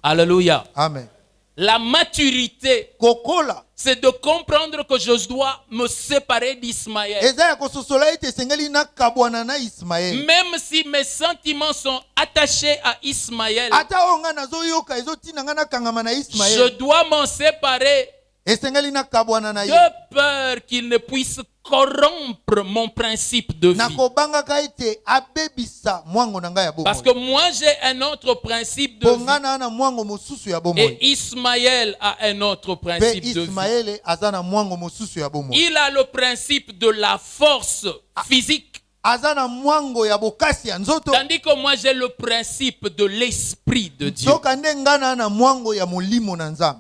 Alléluia. Amen. La maturité, c'est de comprendre que je dois me séparer d'Ismaël. Même si mes sentiments sont attachés à Ismaël, je dois m'en séparer de peur qu'il ne puisse corrompre mon principe de vie. Parce que moi j'ai un autre principe de vie. Et Ismaël a un autre principe de vie. Il a le principe de la force physique. Tandis que moi j'ai le principe de l'esprit de Dieu.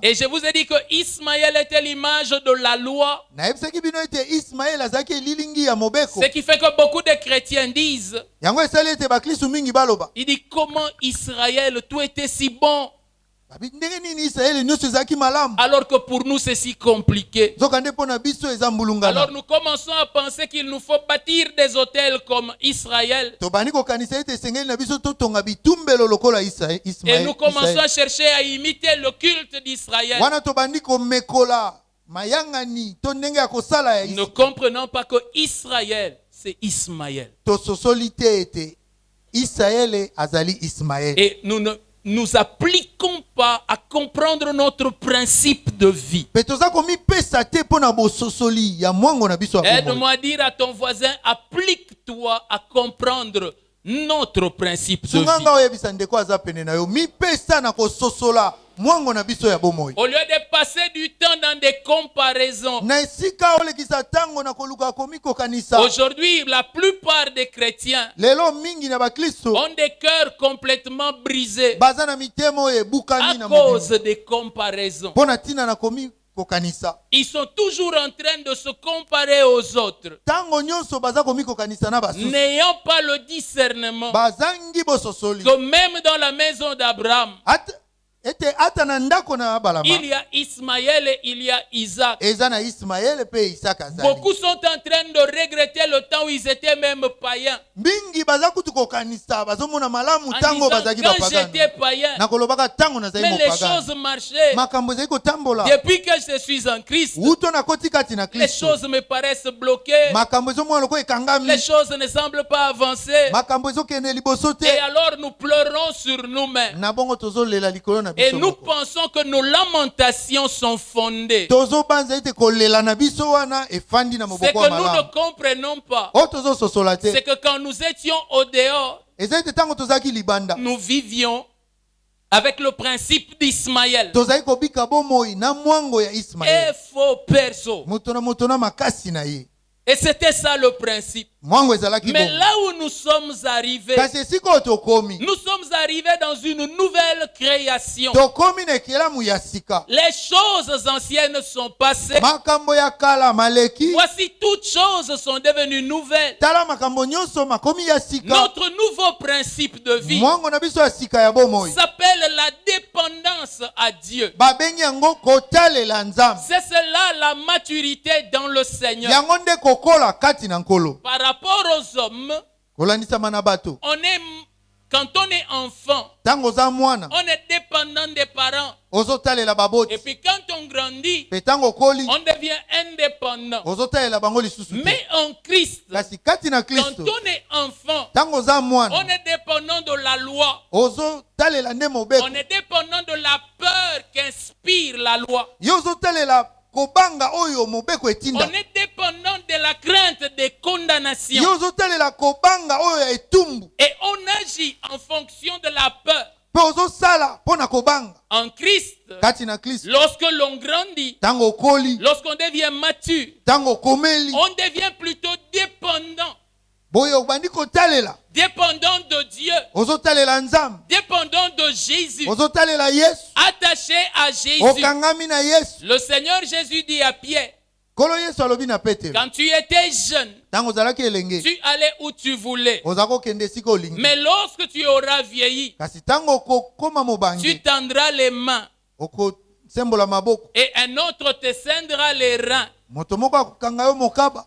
Et je vous ai dit que Ismaël était l'image de la loi. Ce qui fait que beaucoup de chrétiens disent, il dit comment Israël, tout était si bon. Alors que pour nous c'est si compliqué. Alors nous commençons à penser qu'il nous faut bâtir des hôtels comme Israël. Et nous commençons à chercher à imiter le culte d'Israël. Ne comprenons pas que Israël c'est Ismaël. Et nous appliquons pas à comprendre notre principe de vie. Aide-moi à dire à ton voisin, applique-toi à comprendre notre principe de vie. Au lieu de passer du temps dans des comparaisons, aujourd'hui, la plupart des chrétiens ont des cœurs complètement brisés à cause des comparaisons. Ils sont toujours en train de se comparer aux autres, n'ayant pas le discernement que même dans la maison d'Abraham, il y a Ismaël et il y a Isaac. Beaucoup sont en train de regretter le temps où ils étaient même païens. En disant, quand j'étais païen, mais les choses marchaient. Depuis que je suis en Christ, les choses me paraissent bloquées. Les choses ne semblent pas avancer. Et alors nous pleurons sur nous-mêmes. Et nous pensons que nos lamentations sont fondées. Ce que nous ne comprenons pas, c'est que quand nous étions au dehors, nous vivions avec le principe d'Ismaël. Et faux perso. Et c'était ça le principe. Mais là où nous sommes arrivés dans une nouvelle création. Les choses anciennes sont passées. Voici, toutes choses sont devenues nouvelles. Notre nouveau principe de vie s'appelle la dépendance à Dieu. C'est cela la maturité dans le Seigneur. Par rapport aux hommes, quand on est enfant, on est dépendant des parents. Et puis quand on grandit, on devient indépendant. Mais en Christ, quand on est enfant, on est dépendant de la loi. On est dépendant de la peur qu'inspire la loi. On est dépendant de la crainte des condamnations. Et on agit en fonction de la peur. En Christ, lorsque l'on grandit, lorsqu'on devient mature, on devient plutôt dépendant. Dépendant de Dieu, dépendant de Jésus, attaché à Jésus. Le Seigneur Jésus dit à Pierre, quand tu étais jeune, tu allais où tu voulais. Mais lorsque tu auras vieilli, tu tendras les mains et un autre te scindra les reins.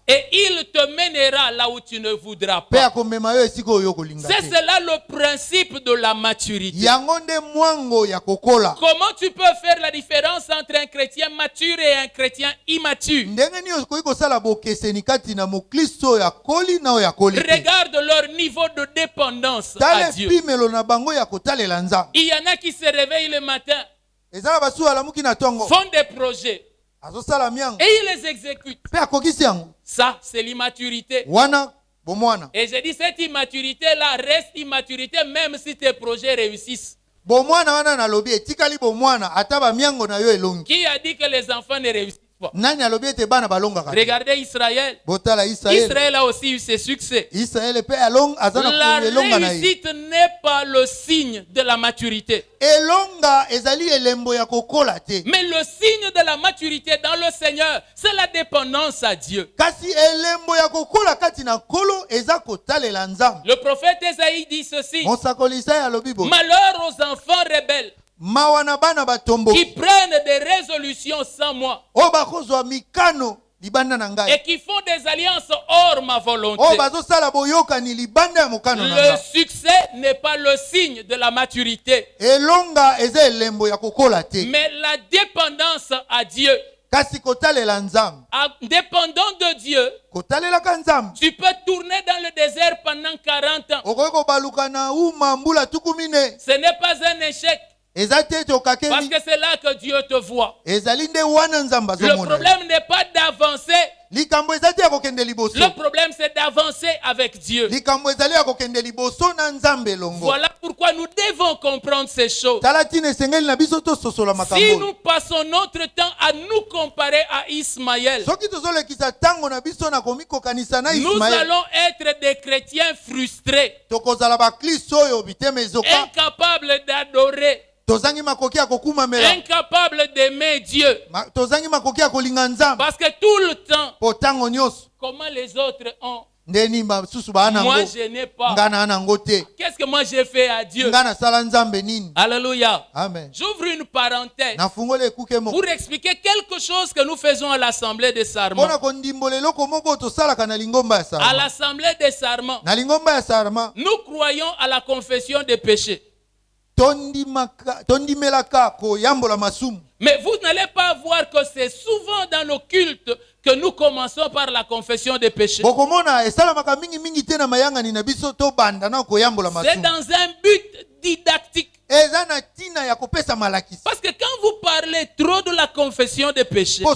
Et il te mènera là où tu ne voudras pas. C'est cela le principe de la maturité. Comment tu peux faire la différence entre un chrétien mature et un chrétien immature? Regarde leur niveau de dépendance à Dieu. Il y en a qui se réveillent le matin, font des projets, Et il les exécute. Ça, c'est l'immaturité. Et j'ai dit, cette immaturité-là reste immaturité même si tes projets réussissent. Qui a dit que les enfants ne réussissent pas? Regardez Israël. Israël a aussi eu ses succès. La réussite n'est pas le signe de la maturité. Mais le signe de la maturité dans le Seigneur, c'est la dépendance à Dieu. Le prophète Ésaïe dit ceci: malheur aux enfants rebelles qui prennent des résolutions sans moi et qui font des alliances hors ma volonté. Le succès n'est pas le signe de la maturité, mais la dépendance à Dieu. Dépendant de Dieu, tu peux tourner dans le désert pendant 40 ans. Ce n'est pas un échec, parce que c'est là que Dieu te voit. Le problème n'est pas d'avancer. Le problème, c'est d'avancer avec Dieu. Voilà pourquoi nous devons comprendre ces choses. Si nous passons notre temps à nous comparer à Ismaël, nous allons être des chrétiens frustrés, incapables d'adorer, incapable d'aimer Dieu. Parce que tout le temps, comment les autres ont, moi je n'ai pas. Qu'est-ce que moi j'ai fait à Dieu? Alléluia. J'ouvre une parenthèse pour expliquer quelque chose que nous faisons à l'Assemblée des Sarments. À l'Assemblée des Sarments, nous croyons à la confession des péchés. Mais vous n'allez pas voir que c'est souvent dans nos cultes que nous commençons par la confession des péchés. C'est dans un but didactique. Parce que quand vous parlez trop de la confession des péchés, les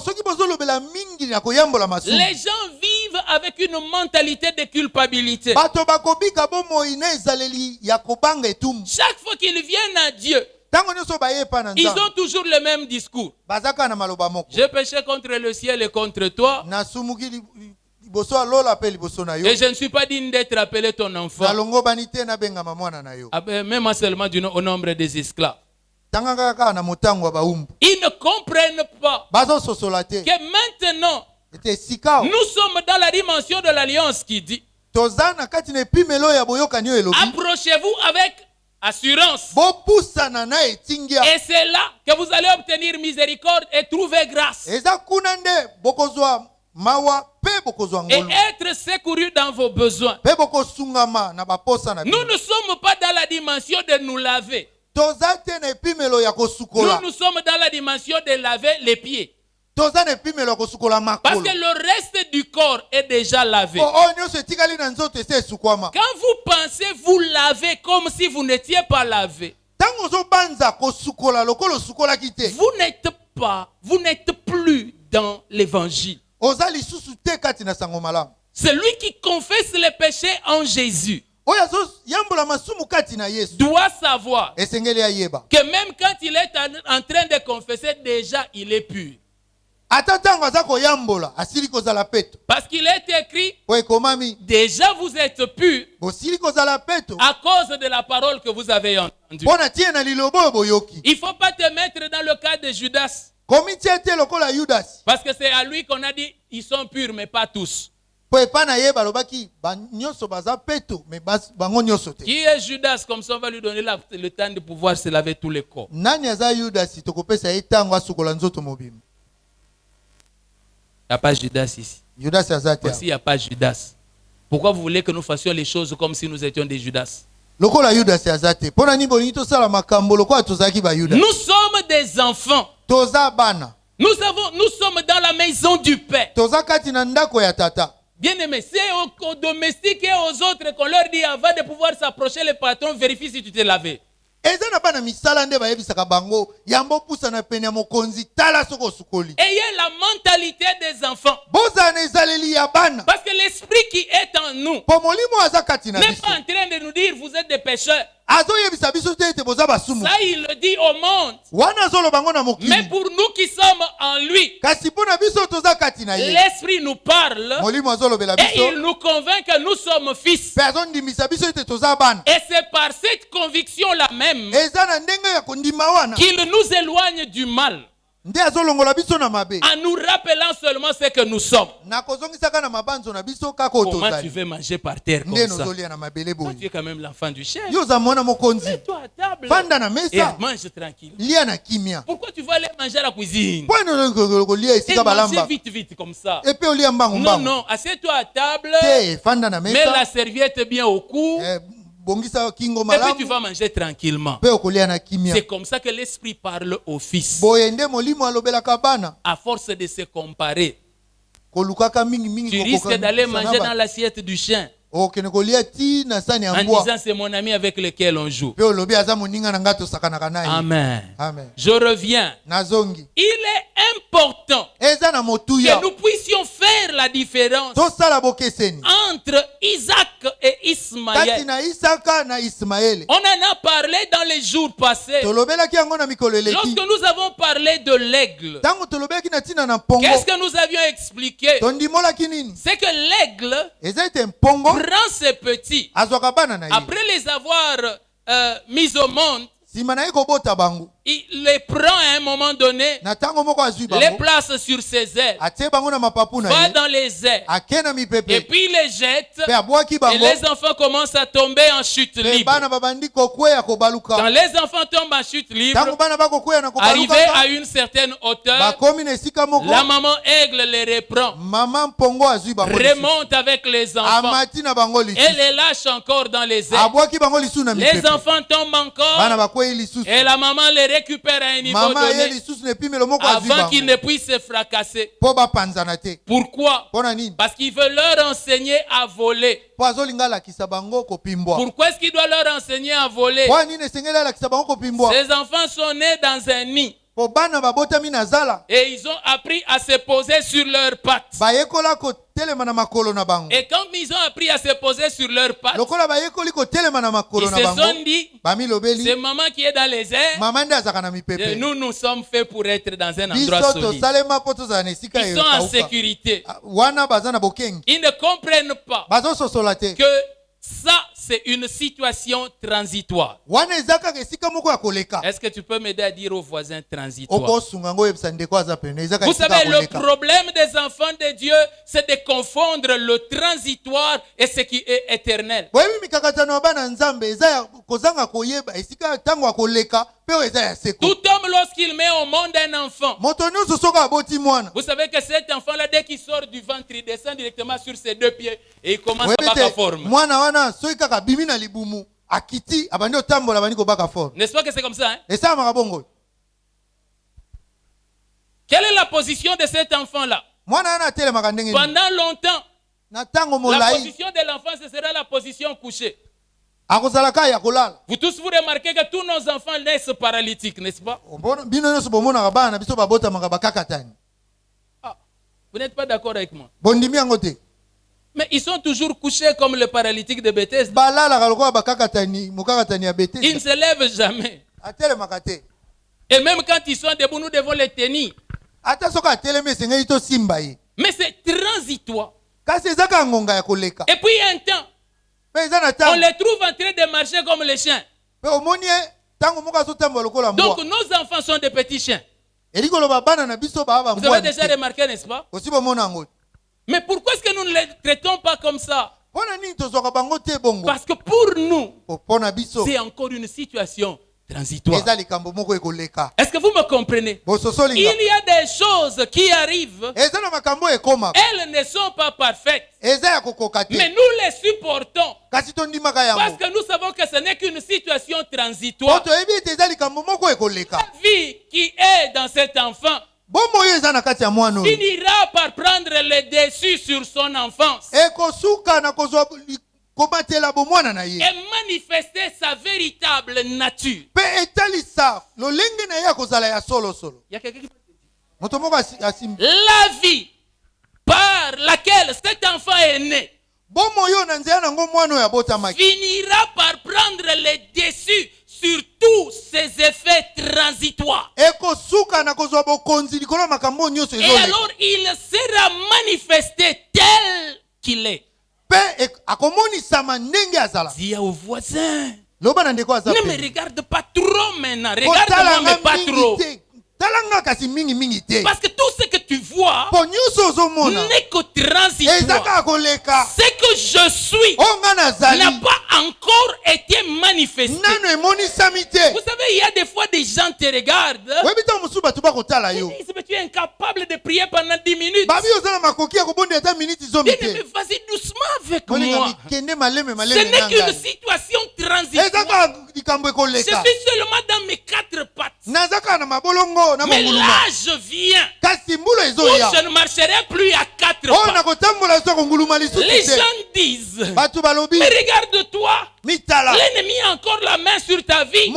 gens vivent avec une mentalité de culpabilité. Chaque fois qu'ils viennent à Dieu, ils ont toujours le même discours. J'ai péché contre le ciel et contre toi, et je ne suis pas digne d'être appelé ton enfant. Même seulement au nombre des esclaves. Ils ne comprennent pas que maintenant nous sommes dans la dimension de l'alliance qui dit: approchez-vous avec assurance. Et c'est là que vous allez obtenir miséricorde et trouver grâce. Et être secouru dans vos besoins. Nous ne sommes pas dans la dimension de nous laver. Nous sommes dans la dimension de laver les pieds. Parce que le reste du corps est déjà lavé. Quand vous pensez vous laver comme si vous n'étiez pas lavé, vous n'êtes plus dans l'évangile. Celui qui confesse les péchés en Jésus doit savoir que même quand il est en train de confesser, déjà il est pur. Parce qu'il est écrit: déjà vous êtes pur à cause de la parole que vous avez entendue. Il ne faut pas te mettre dans le cas de Judas. Parce que c'est à lui qu'on a dit: ils sont purs mais pas tous. Qui est Judas? Comme ça on va lui donner le temps de pouvoir se laver tous les corps. Il n'y a pas Judas ici. Voici, il n'y a pas Judas. Pourquoi vous voulez que nous fassions les choses comme si nous étions des Judas? Nous sommes des enfants. Nous sommes dans la maison du Père. Bien aimé, c'est aux domestiques et aux autres qu'on leur dit avant de pouvoir s'approcher, le patron vérifie si tu t'es lavé. eza na bana misala nde bayebisaka bango yambo pusa na pene ya mokonzi tala soko sukoli. Ayez la mentalité des enfants. Bozana ezaleli ya bana. Parce que l'esprit qui est en nous Po molimo aza kati na n'est biso. pas en train de nous dire vous êtes des pécheurs. Azo yebisa biso te ete boza basumu. Ça il le dit au monde. Wana zolo bango na mokili. Mais pour nous qui sommes en lui, Kasi pona biso toza kati na ye. l'esprit nous parle Molimo azolo bela et biso. il nous convainc que nous sommes fils. Personne ndimisa biso ete toza bana. Et c'est par cette conviction là même Eza na ndenge ya kondima wana. qu'il nous éloigne du mal, Nde azolongola biso na mabe. en nous rappelant seulement ce que nous sommes. Na kozongisaka na mabanzo na biso kaka Comment tu otozali. veux manger par terre comme Nde ça? nozolia na mabele Toi, boyi. tu es quand même l'enfant du chef. Yo za mwana mokonzi. Mets-toi à table Fanda na et mesa. mange tranquille. Lia na kimia. Pourquoi tu vas aller manger à la cuisine Pwana kolia et esika manger balamba. vite vite comme ça? Epe olia mbangu Non, mbangu. non, assieds-toi à table, Te fanda na mets mesa. la serviette bien au cou Bongisa kingo et puis malamu. tu vas manger tranquillement. Pe okolia na kimia. C'est comme ça que l'esprit parle au fils. Boye nde molimo alobelaka bana. À force de se comparer, Kolukaka mingi mingi tu risques d'aller manger dans l'assiette du chien okene kolia ti na sani ya en mbwa. disant c'est mon ami avec lequel on joue. Pe olobi aza moninga na nga tosakanaka naye. Amen. Amen. Je reviens. Nazongi. Il est important Eza na motuya. que nous puissions faire la différence Tosala bokeseni. entre Isaac et Kati Ismaël. na Isaka na Ismaele. On en a parlé dans les jours passés. Tolobelaki yango na mikolo eleki. Lorsque nous avons parlé de l'aigle, Tango tolobelaki na tina na mpongo. qu'est-ce que nous avions expliqué? Tondimolaki nini? C'est que l'aigle Eza ete mpongo. prend ses petits. Azwaka bana na ye. Après les avoir mis au monde, Sima na ye kobota bango. il les prend à un moment donné, Na tango moko azwi les bango. place sur ses ailes, Atie bango na mapapu na va ye. dans les airs, Ake na et mipepe. puis il les jette, Pe abwaki et bango. les enfants commencent à tomber en chute Pe libre. bana babandi kokweya Quand kobaluka. les enfants tombent en chute libre, Tango bana bakokweya na arrivés kobaluka. à une certaine hauteur, Bakomi na esika moko. la maman aigle les reprend, Mama mpongo azwi bango. remonte avec les enfants Amati na bango et lisusu. les lâche encore dans les airs. Abwaki bango lisusu na Les mipepe. enfants tombent Bana encore bakweyi lisusu. et la maman les récupère à un niveau Mama ye donné lisusu na epimelo moko azwi avant qu'ils bango. ne puissent se fracasser. Po bapanzana te. Pourquoi? Pona nini? Parce qu'il veut leur enseigner à voler. Po azolinga alakisa bango kopimbwa. Pourquoi est-ce qu'il doit leur enseigner à voler? Po nini esengeli alakisa bango kopimbwa? Ces enfants sont nés dans un nid Po bana babotami na zala. et ils ont appris à se poser sur leurs pattes. Bayekola kotelema na makolo na bango. Et quand ils ont appris à se poser sur leurs pattes, Lokola bayekoli kotelema na ils makolo na se bango. sont dit, Bami c'est lobeli. maman qui est dans les airs Mama nde azaka na et mipepe. nous, nous sommes faits pour être dans un endroit Biso solide. tosalema po tozala na esika Ils sont en ekauka. sécurité. Wana baza na bokengi. Ils ne comprennent pas Bazososola te. que ça, c'est une situation transitoire. Wana eza kaka esika moko ya koleka. Est-ce que tu peux m'aider à dire aux voisins transitoire? Okosunga ngo yebisa ndeko aza pene. Eza kaka Vous esika savez, ya le koleka. problème des enfants de Dieu, c'est de confondre le transitoire et ce qui est éternel. Boyebi mikakatano ya bana nzambe eza ya kozanga koyeba esika ya ntango ya koleka pe oyo eza ya seko. Tout homme, lorsqu'il met au monde un enfant, Moto nyonso soki aboti mwana. vous savez que cet enfant-là, dès qu'il sort du ventre, il descend directement sur ses deux pieds et il commence à Oyebi battre te forme. mwana wana soki kaka bimi na libumu akiti abandi otambola bandi kobaka forme. N'est-ce pas que c'est comme ça, hein? Esalamaka bongo. Quelle est la position de cet enfant-là? Mwana wana atelemaka ndenge nini? Pendant longtemps, Na ntango la molai position de l'enfant, ce sera la position couchée. akozalaka ya kolala. Vous tous, vous remarquez que tous nos enfants naissent paralytiques, n'est-ce pas? Bino nyonso bomonaka bana na biso babotamaka bakakatani. Ah, vous n'êtes pas d'accord avec moi? Bondimi yango te. Mais ils sont toujours couchés comme le paralytique de Bethesda. Balalaka lokola bakakatani mokakatani ya Ils ne Bethesda. se lèvent jamais. Atelemaka te. Et même quand ils sont debout, nous devons les tenir. Ata soki atelemi esengeli tosimba ye. Mais c'est transitoire. Kasi eza kaka ngonga ya koleka. Et puis un temps, Pe eza na on ntango. les trouve en train de marcher comme les chiens. Pe omoni ye ntango moko azotambola lokola Donc mbwa. nos enfants sont des petits chiens. Eli koloba bana na biso baa Vous bambwa. avez déjà remarqué, n'est-ce pas? Osi bomona yango. Mais pourquoi est-ce que nous ne les traitons pas comme ça? Pona nini tozwaka bango te bongo? Parce que pour nous, Pona biso. c'est encore une situation transitoire. Eza likambo moko ekoleka. Est-ce que vous me comprenez? Bososolinga. Il y a des choses qui arrivent. Eza na makambo ekoma. Elles ne sont pas parfaites. Eza ya kokoka te. Mais nous les supportons. Kasi tondimaka yango. Parce que nous savons que ce n'est qu'une situation transitoire. Oto ebi ete eza likambo moko ekoleka. La vie qui est dans cet enfant Bombo oyo eza na kati ya mwana oyo. finira par prendre le dessus sur son enfance. Ekosuka na kozwa et manifester sa véritable nature. Il y a quelqu'un qui la vie par laquelle cet enfant est né finira par prendre le dessus sur tous ces effets transitoires. Et alors il sera manifesté tel qu'il est. Dis au voisin, ne me regarde pas trop maintenant, regarde-moi mais pas trop. Parce que tout ce que tu vois n'est que transitoire. Ce que je suis n'a pas encore été manifesté. Vous savez, il y a des fois des gens te regardent. Ils disent, mais tu es incapable de prier pendant 10 minutes. Bien-aimé, vas-y doucement avec moi. Ce n'est qu'une situation transitoire. Je suis seulement dans mes 4 pattes. Mais là, je viens où je ne marcherai plus à 4 pas. Les gens disent, mais regarde-toi, l'ennemi a encore la main sur ta vie. Il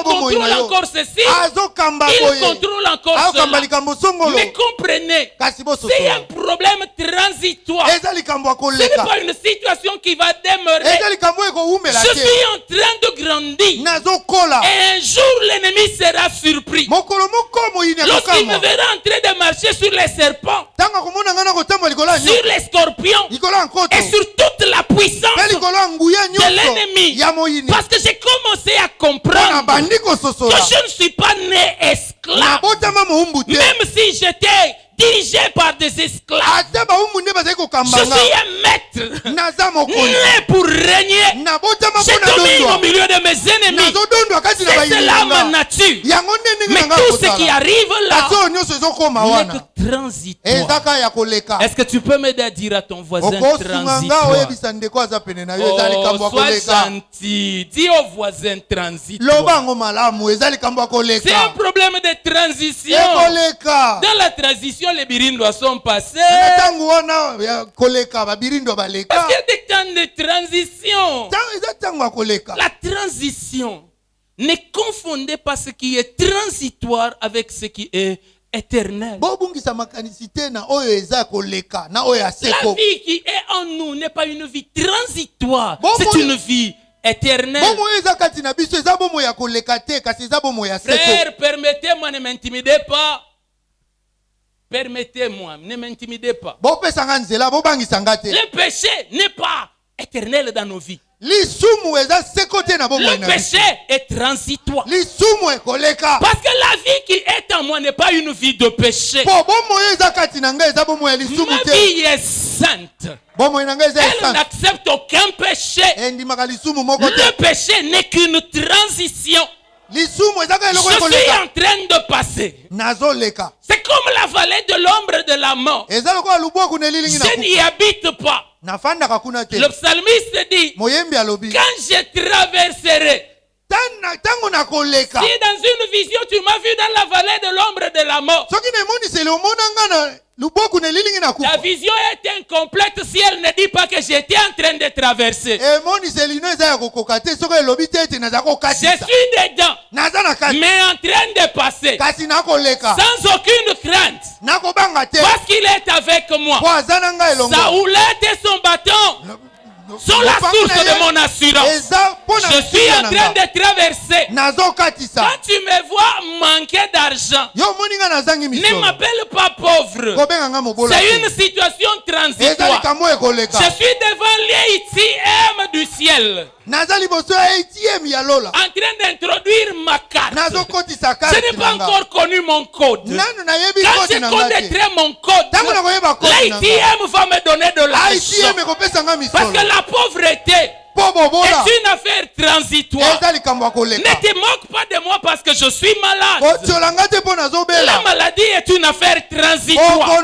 contrôle encore ceci. Il contrôle encore cela. Mais comprenez, c'est un problème transitoire. Ce n'est pas une situation qui va demeurer. Je suis en train de grandir. Et un jour, l'ennemi sera surpris. Lorsqu'il me verra en train de marcher sur les serpents, sur les scorpions et sur toute la puissance de l'ennemi. Parce que j'ai commencé à comprendre que je ne suis pas né esclave. Même si j'étais dirigé par des esclaves, je suis un maître né pour régner. Je domine au milieu de mes ennemis. C'est cela ma nature. Mais tout ce qui arrive là n'est que transitoire. Est-ce que tu peux m'aider à dire à ton voisin transitoire? Oh, sois gentil. Dis au voisin transitoire. C'est un problème de transition. Dans la transition, les birindois sont passés. Parce qu'il y a des temps de transition. La transition, ne confondez pas ce qui est transitoire avec ce qui est éternel. La vie qui est en nous n'est pas une vie transitoire, c'est une vie éternelle. Frère, permettez-moi, ne m'intimidez pas. Permettez-moi, ne m'intimidez pas. Le péché n'est pas éternel dans nos vies. Le péché est transitoire. Parce que la vie qui est en moi n'est pas une vie de péché. Ma vie est sainte. Elle n'accepte aucun péché. Le péché n'est qu'une transition. Je suis en train de passer. C'est comme la vallée de l'ombre de la mort. Je n'y habite pas. Le psalmiste dit, quand je traverserai. Si dans une vision tu m'as vu dans la vallée de l'ombre de la mort, la vision est incomplète si elle ne dit pas que j'étais en train de traverser. Je suis dedans, mais en train de passer, sans aucune crainte, parce qu'il est avec moi. Sa houlette et son bâton sont la source de mon assurance. Je suis en train de traverser. Quand tu me vois manquer d'argent, ne m'appelle pas pauvre. C'est une situation transitoire. Je suis devant l'ATM du ciel, en train d'introduire ma carte. Je n'ai pas encore connu mon code. Quand je connaîtrai mon code, l'ATM va me donner de l'argent. Parce que la pauvreté est une affaire transitoire. Ne te moque pas de moi parce que je suis malade. La maladie est une affaire transitoire. Je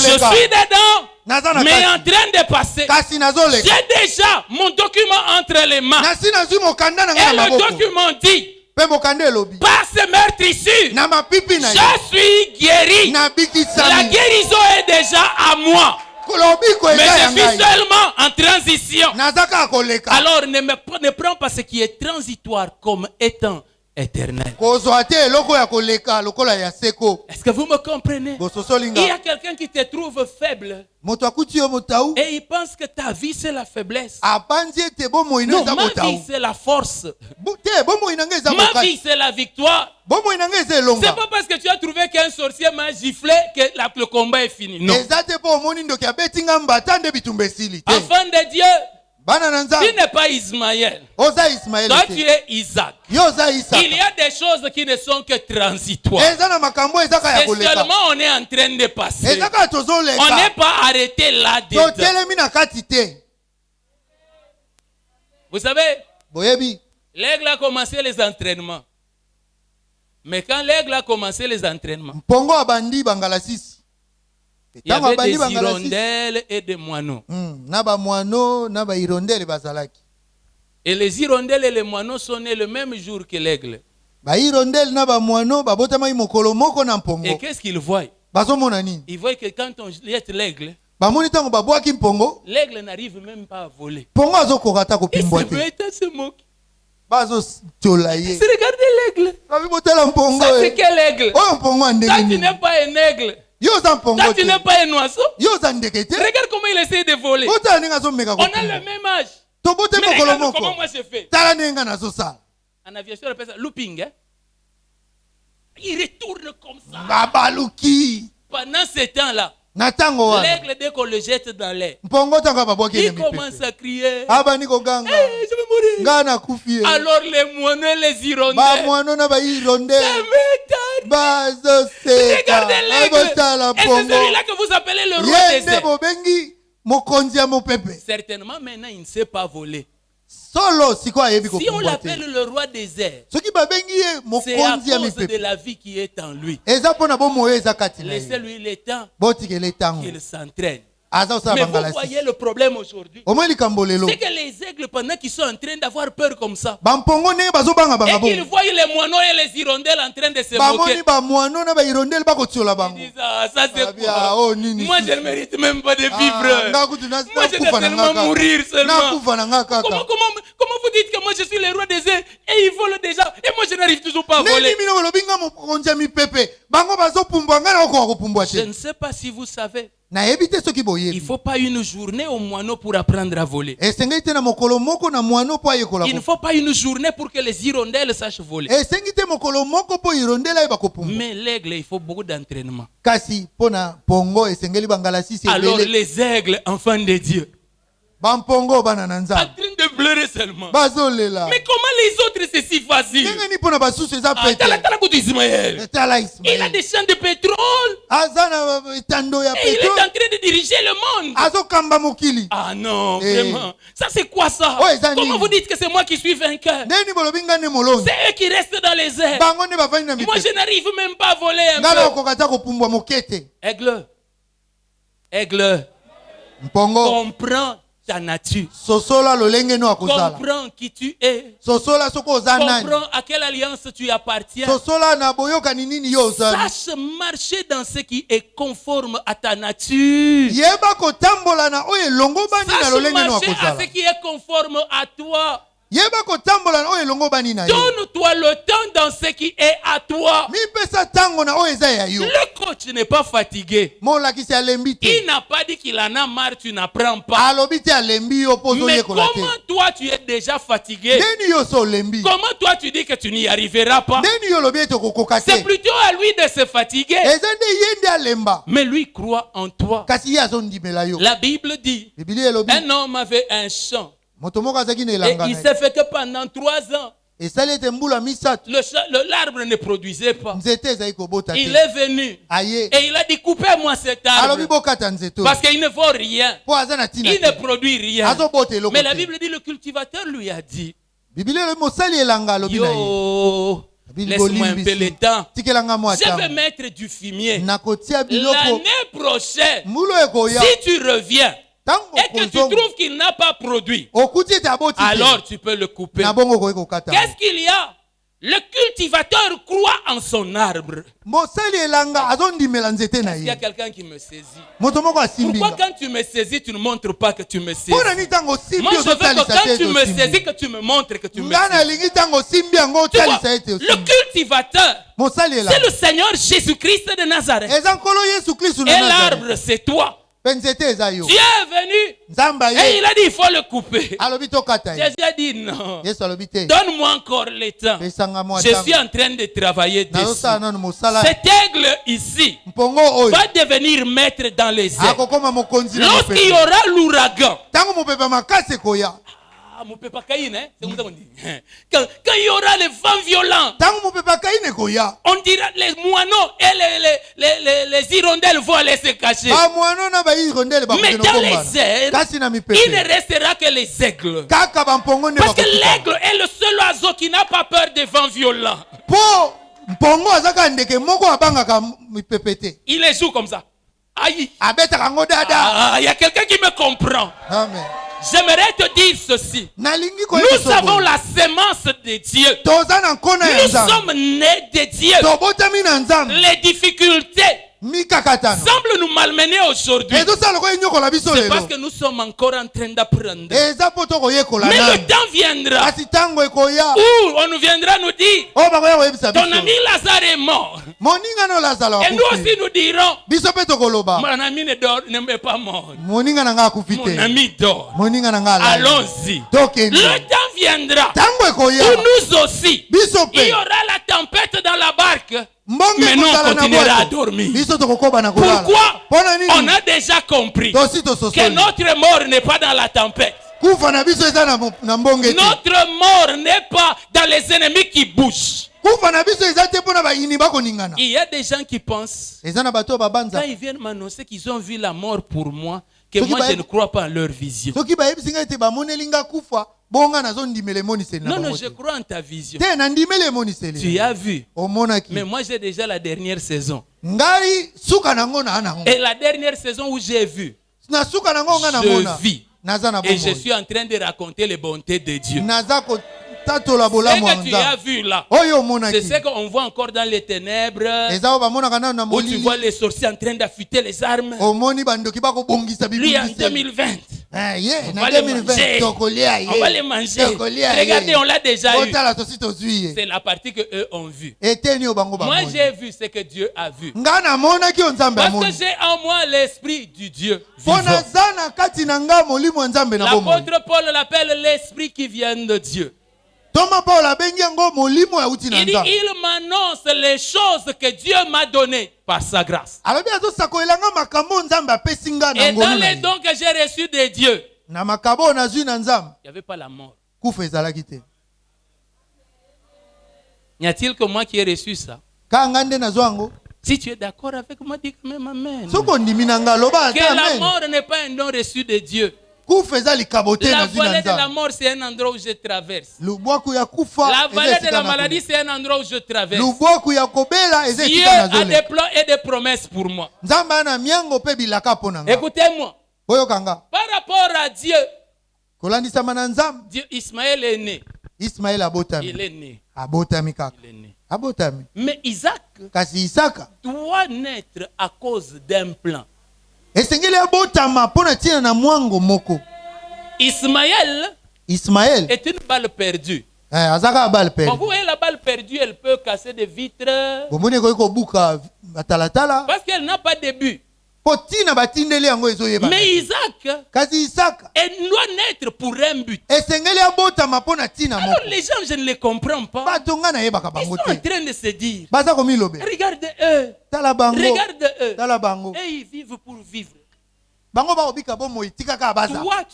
suis dedans, mais en train de passer. J'ai déjà mon document entre les mains. Et le document dit, par ce meurtrissure, je suis guéri. La guérison est déjà à moi. Mais je suis seulement en transition. Alors ne prends pas ce qui est transitoire comme étant éternel. Est-ce que vous me comprenez? Il y a quelqu'un qui te trouve faible et il pense que ta vie c'est la faiblesse. Non, ma vie c'est la force. Ma vie c'est la victoire. C'est pas parce que tu as trouvé qu'un sorcier m'a giflé que le combat est fini. Non. Enfant de Dieu, tu n'es pas Ismaël. Toi, tu es Isaac. Il y a des choses qui ne sont que transitoires. Et seulement on est en train de passer. On n'est pas arrêté là-dedans. Vous savez, l'aigle a commencé les entraînements. Mais quand l'aigle a commencé les entraînements, il y avait des hirondelles et des moineaux. Et les hirondelles et les moineaux sont nés le même jour que l'aigle. Et qu'est-ce qu'ils voient? Ils voient que quand on jette l'aigle, l'aigle n'arrive même pas à voler. Et se moque. Regardez l'aigle. Ça c'est quel aigle? Ça tu n'es pas un aigle. Toi, tu n'es pas un oiseau. Regarde comment il essaie de voler. On a le même âge. Mais regarde comment moi je fais. En aviation, on appelle ça looping. Hein? Il retourne comme ça. Pendant ce temps-là, l'aigle, dès qu'on le jette dans l'air, il commence à crier. Hey, je vais mourir. Alors les moineaux et les hirondelles, regardez l'aigle. Et c'est celui-là que vous appelez le roi des airs. Certainement maintenant il ne sait pas voler. Si on l'appelle le roi des airs, c'est à cause de la vie qui est en lui. Laissez-lui le temps qu'il s'entraîne. Mais vous voyez le problème aujourd'hui, c'est que les aigles, pendant qu'ils sont en train d'avoir peur comme ça, et qu'ils voient les moineaux et les hirondelles en train de se moquer, ils disent, ah, ça c'est quoi? Moi je ne mérite même pas de vivre. Moi je dois tellement mourir seulement. Comment vous dites que moi je suis le roi des airs et ils volent déjà et moi je n'arrive toujours pas à voler? Je ne sais pas si vous savez, il ne faut pas une journée au moineau pour apprendre à voler. Il ne faut pas une journée pour que les hirondelles sachent voler. Mais l'aigle, il faut beaucoup d'entraînement. Alors les aigles, enfants de Dieu, en train de pleurer seulement. Mais comment les autres c'est si facile? Il a des champs de pétrole. Et il est en train de diriger le monde. Ah non, vraiment. Ça c'est quoi ça? Comment vous dites que c'est moi qui suis vainqueur? C'est eux qui restent dans les airs. Moi je n'arrive même pas à voler un peu. Aigle, comprends ta nature. Comprends qui tu es. Comprends à quelle alliance tu appartiens. Sache marcher dans ce qui est conforme à ta nature. Sache marcher à ce qui est conforme à toi. Donne-toi le temps dans ce qui est à toi. Le coach n'est pas fatigué. Il n'a pas dit qu'il en a marre, tu n'apprends pas. Mais comment toi tu es déjà fatigué? Comment toi tu dis que tu n'y arriveras pas? C'est plutôt à lui de se fatiguer. Mais lui croit en toi. La Bible dit, un homme avait un champ. Et il s'est fait que pendant 3 ans, l'arbre ne produisait pas. Il est venu et il a dit, coupez-moi cet arbre parce qu'il ne vaut rien. Il ne produit rien. Mais la Bible dit, le cultivateur lui a dit, yo, laisse-moi un peu le temps. Je vais mettre du fumier. L'année prochaine, si tu reviens et que tu trouves qu'il n'a pas produit, alors tu peux le couper. Qu'est-ce qu'il y a? Le cultivateur croit en son arbre. Est-ce qu'il y a quelqu'un qui me saisit? Pourquoi quand tu me saisis, tu ne montres pas que tu me saisis? Moi, je veux que quand tu me saisis, que tu me montres que tu me saisis. Tu vois, le cultivateur, c'est le Seigneur Jésus-Christ de Nazareth. Et l'arbre, c'est toi. Dieu est venu et il a dit il faut le couper. Jésus a dit non. Donne-moi encore le temps. Je suis en train de travailler dessus. Cet aigle ici va devenir maître dans les airs. Lorsqu'il y aura l'ouragan, quand il y aura les vents violents, on dira les moineaux et les hirondelles vont aller se cacher. Mais dans les airs, il ne restera que les aigles. Parce que l'aigle est le seul oiseau qui n'a pas peur des vents violents. Il les joue comme ça. Aïe. Il y a quelqu'un qui me comprend. Amen. J'aimerais te dire ceci. Nous avons la sémence de Dieu. Nous sommes nés de Dieu. Les difficultés semblent nous malmener aujourd'hui. C'est parce que nous sommes encore en train d'apprendre. Mais le temps viendra où on nous viendra nous dire ton ami Lazare est mort. Et nous aussi nous dirons mon ami n'est pas mort. Mon ami dort. Allons-y. Le temps viendra où nous aussi il y aura la tempête dans la barque. Mais nous on continuera à dormir. Pourquoi? On a déjà compris que notre mort n'est pas dans la tempête. Notre mort n'est pas dans les ennemis qui bougent. Il y a des gens qui pensent, quand ils viennent m'annoncer qu'ils ont vu la mort pour moi, que moi je ne crois pas en leur vision. Non, non, je crois en ta vision. Tu as vu. Mais moi j'ai déjà la dernière saison. Et la dernière saison où j'ai vu, je vis. Et je suis en train de raconter les bontés de Dieu. Ce que tu as vu là, c'est ce qu'on voit encore dans les ténèbres, où tu vois les sorciers en train d'affûter les armes. Lui en 2020, on va les manger. Regardez, on l'a déjà eu. C'est la partie qu'eux ont vue. Moi j'ai vu ce que Dieu a vu. Parce que j'ai en moi l'esprit du Dieu vivant. L'apôtre Paul l'appelle l'esprit qui vient de Dieu. Il dit, il m'annonce les choses que Dieu m'a données par sa grâce. Et dans les dons que j'ai reçus de Dieu, il n'y avait pas la mort. N'y a-t-il que moi qui ai reçu ça? Si tu es d'accord avec moi, dis quand même amen. Que la mort n'est pas un don reçu de Dieu. La vallée de la mort, c'est un endroit où je traverse. La vallée de la maladie, c'est un endroit où je traverse. Dieu a des plans et des promesses pour moi. Écoutez-moi. Par rapport à Dieu, Ismaël est né. Il est né. Mais Isaac doit naître à cause d'un plan. Ismaël est une balle perdue. Vous voyez la balle perdue, elle peut casser des vitres. Parce qu'elle n'a pas de but. Mais Isaac doit naître pour un but. Alors les gens, je ne les comprends pas. Ils sont en train de se dire, regarde eux. Et ils vivent pour vivre. Toi,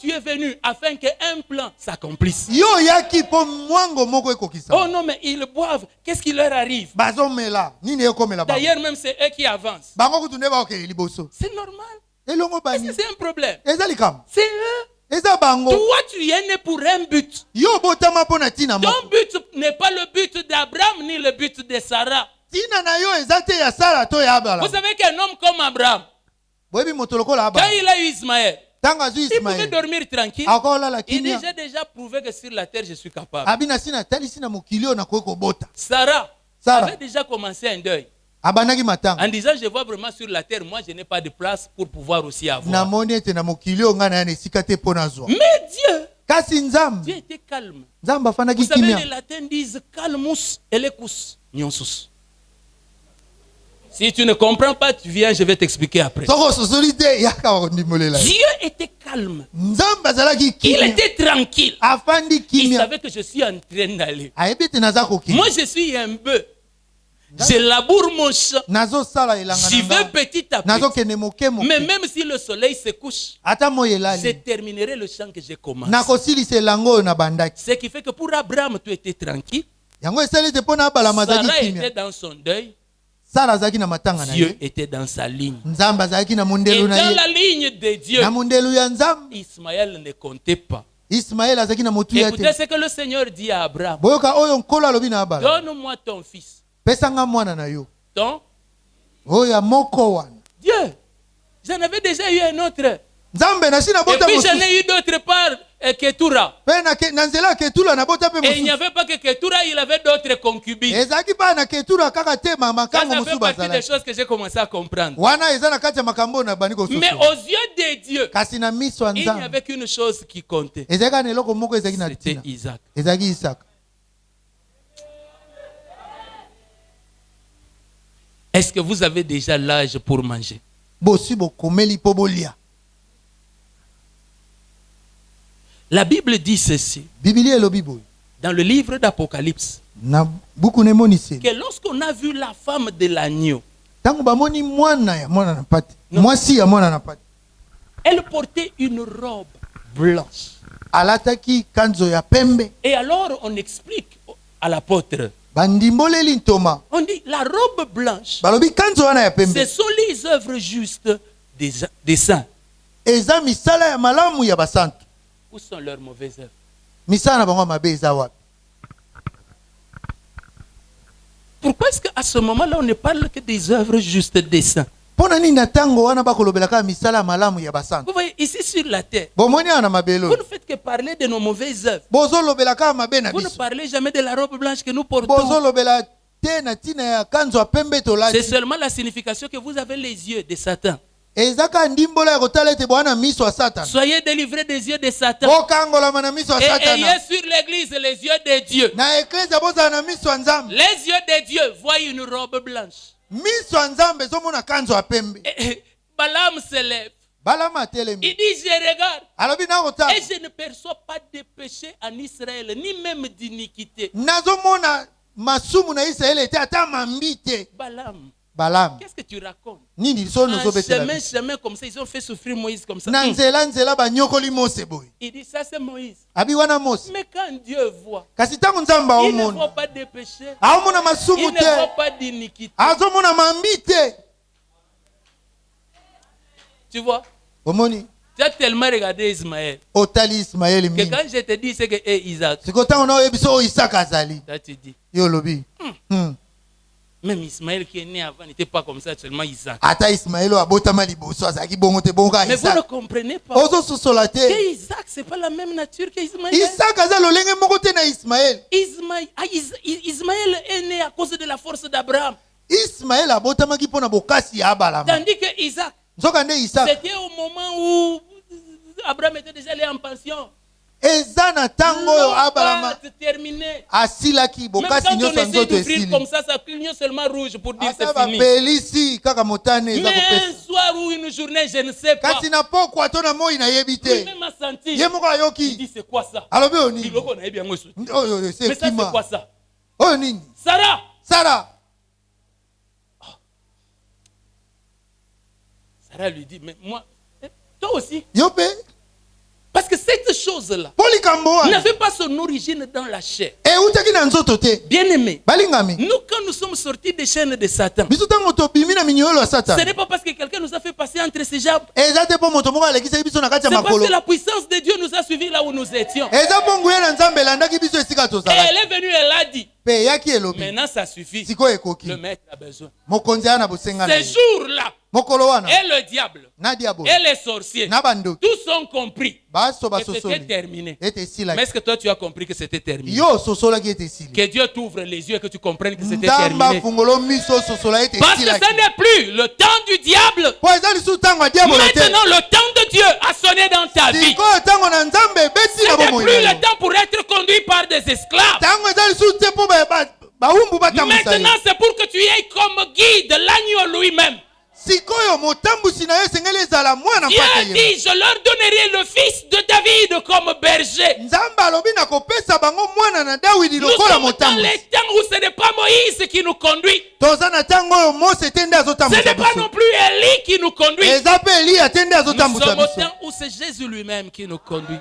tu es venu afin qu'un plan s'accomplisse. Oh non, mais ils boivent. Qu'est-ce qui leur arrive? D'ailleurs, même c'est eux qui avancent. C'est normal. Est-ce que c'est un problème? C'est eux. Toi, tu es né pour un but. Ton but n'est pas le but d'Abraham ni le but de Sarah. Vous savez qu'un homme comme Abraham, quand il a eu Ismaël, Il pouvait dormir tranquille. Il dit, j'ai déjà prouvé que sur la terre, je suis capable. Sarah avait déjà commencé un deuil. En disant, je vois vraiment sur la terre, moi, je n'ai pas de place pour pouvoir aussi avoir. Mais Dieu était calme. Vous savez, les latins disent calmus elecus nionsus. Si tu ne comprends pas, tu viens, je vais t'expliquer après. Dieu était calme. Il était tranquille. Il savait que je suis en train d'aller. Moi, je suis un bœuf. Je laboure mon champ. J'y vais petit à petit. Mais même si le soleil se couche, je terminerai le champ que j'ai commencé. Ce qui fait que pour Abraham, tu étais tranquille. Sarah était dans son deuil. Dieu était dans sa ligne. Et dans la ligne de Dieu, Ismaël ne comptait pas. Écoutez ce que le Seigneur dit à Abraham. Donne-moi ton fils. Ton Dieu. J'en avais déjà eu un autre. Et puis j'en ai eu d'autre part. Ketura. Et il n'y avait pas que Ketura, il avait d'autres concubines. Ça fait partie des choses que j'ai commencé à comprendre. Mais aux yeux de Dieu, il n'y avait qu'une chose qui comptait. C'était Isaac. Est-ce que vous avez déjà l'âge pour manger? La Bible dit ceci. Dans le livre d'Apocalypse. Que lorsqu'on a vu la femme de l'agneau, elle portait une robe blanche. Et alors on explique à l'apôtre. On dit la robe blanche, ce sont les œuvres justes des saints. Où sont leurs mauvaises œuvres? Pourquoi est-ce qu'à ce moment-là on ne parle que des œuvres justes des saints? Vous voyez, ici sur la terre, vous ne faites que parler de nos mauvaises œuvres. Vous ne parlez jamais de la robe blanche que nous portons. C'est seulement la signification que vous avez les yeux de Satan. Soyez délivrés des yeux de Satan. Et ayez sur l'église les yeux de Dieu. Les yeux de Dieu voient une robe blanche. Balaam se lève. Il dit, je regarde et je ne perçois pas de péché en Israël, ni même d'iniquité. Balaam, qu'est-ce que tu racontes? Chemin comme ça, ils ont fait souffrir Moïse comme ça. Il dit, ça c'est Moïse. Mais quand Dieu voit, il ne voit pas de péché, il ne voit pas d'iniquité. Tu vois? Tu as tellement regardé Ismaël que quand je te dis c'est que Isaac, tu te dis même Ismaël qui est né avant n'était pas comme ça, seulement Isaac. Mais vous ne comprenez pas que Isaac, ce n'est pas la même nature qu'Ismaël. Ismaël est né à cause de la force d'Abraham. Tandis que Isaac, c'était au moment où Abraham était déjà allé en pension. Terminé. Même quand on essaie d'ouvrir comme ça clignote seulement rouge pour dire c'est fini. Mais un soir ou une journée, je ne sais pas. Lui-même a senti. Il dit c'est quoi ça? Mais ça c'est quoi ça? Sarah lui dit, mais moi, toi aussi. Parce que cette chose-là n'avait pas son origine dans la chair. Bien aimé, nous quand nous sommes sortis des chaînes de Satan, ce n'est pas parce que quelqu'un nous a fait passer entre ces jambes. C'est parce que la puissance de Dieu nous a suivis là où nous étions. Et elle est venue, elle a dit, maintenant ça suffit. Le maître a besoin. Ces jours-là, et le diable et les sorciers, tous ont compris que c'était terminé. Mais est-ce que toi tu as compris que c'était terminé? Que Dieu t'ouvre les yeux et que tu comprennes que c'était terminé. Parce que ce n'est plus le temps du diable. Maintenant le temps de Dieu a sonné dans ta vie. Ce n'est plus le temps pour être conduit par des esclaves. Maintenant c'est pour que tu aies comme guide l'agneau lui-même. Dieu dit, je leur donnerai le fils de David comme berger. Nous sommes dans les temps où ce n'est pas Moïse qui nous conduit. Ce n'est pas non plus Élie qui nous conduit. Nous sommes au temps où c'est Jésus lui-même qui nous conduit.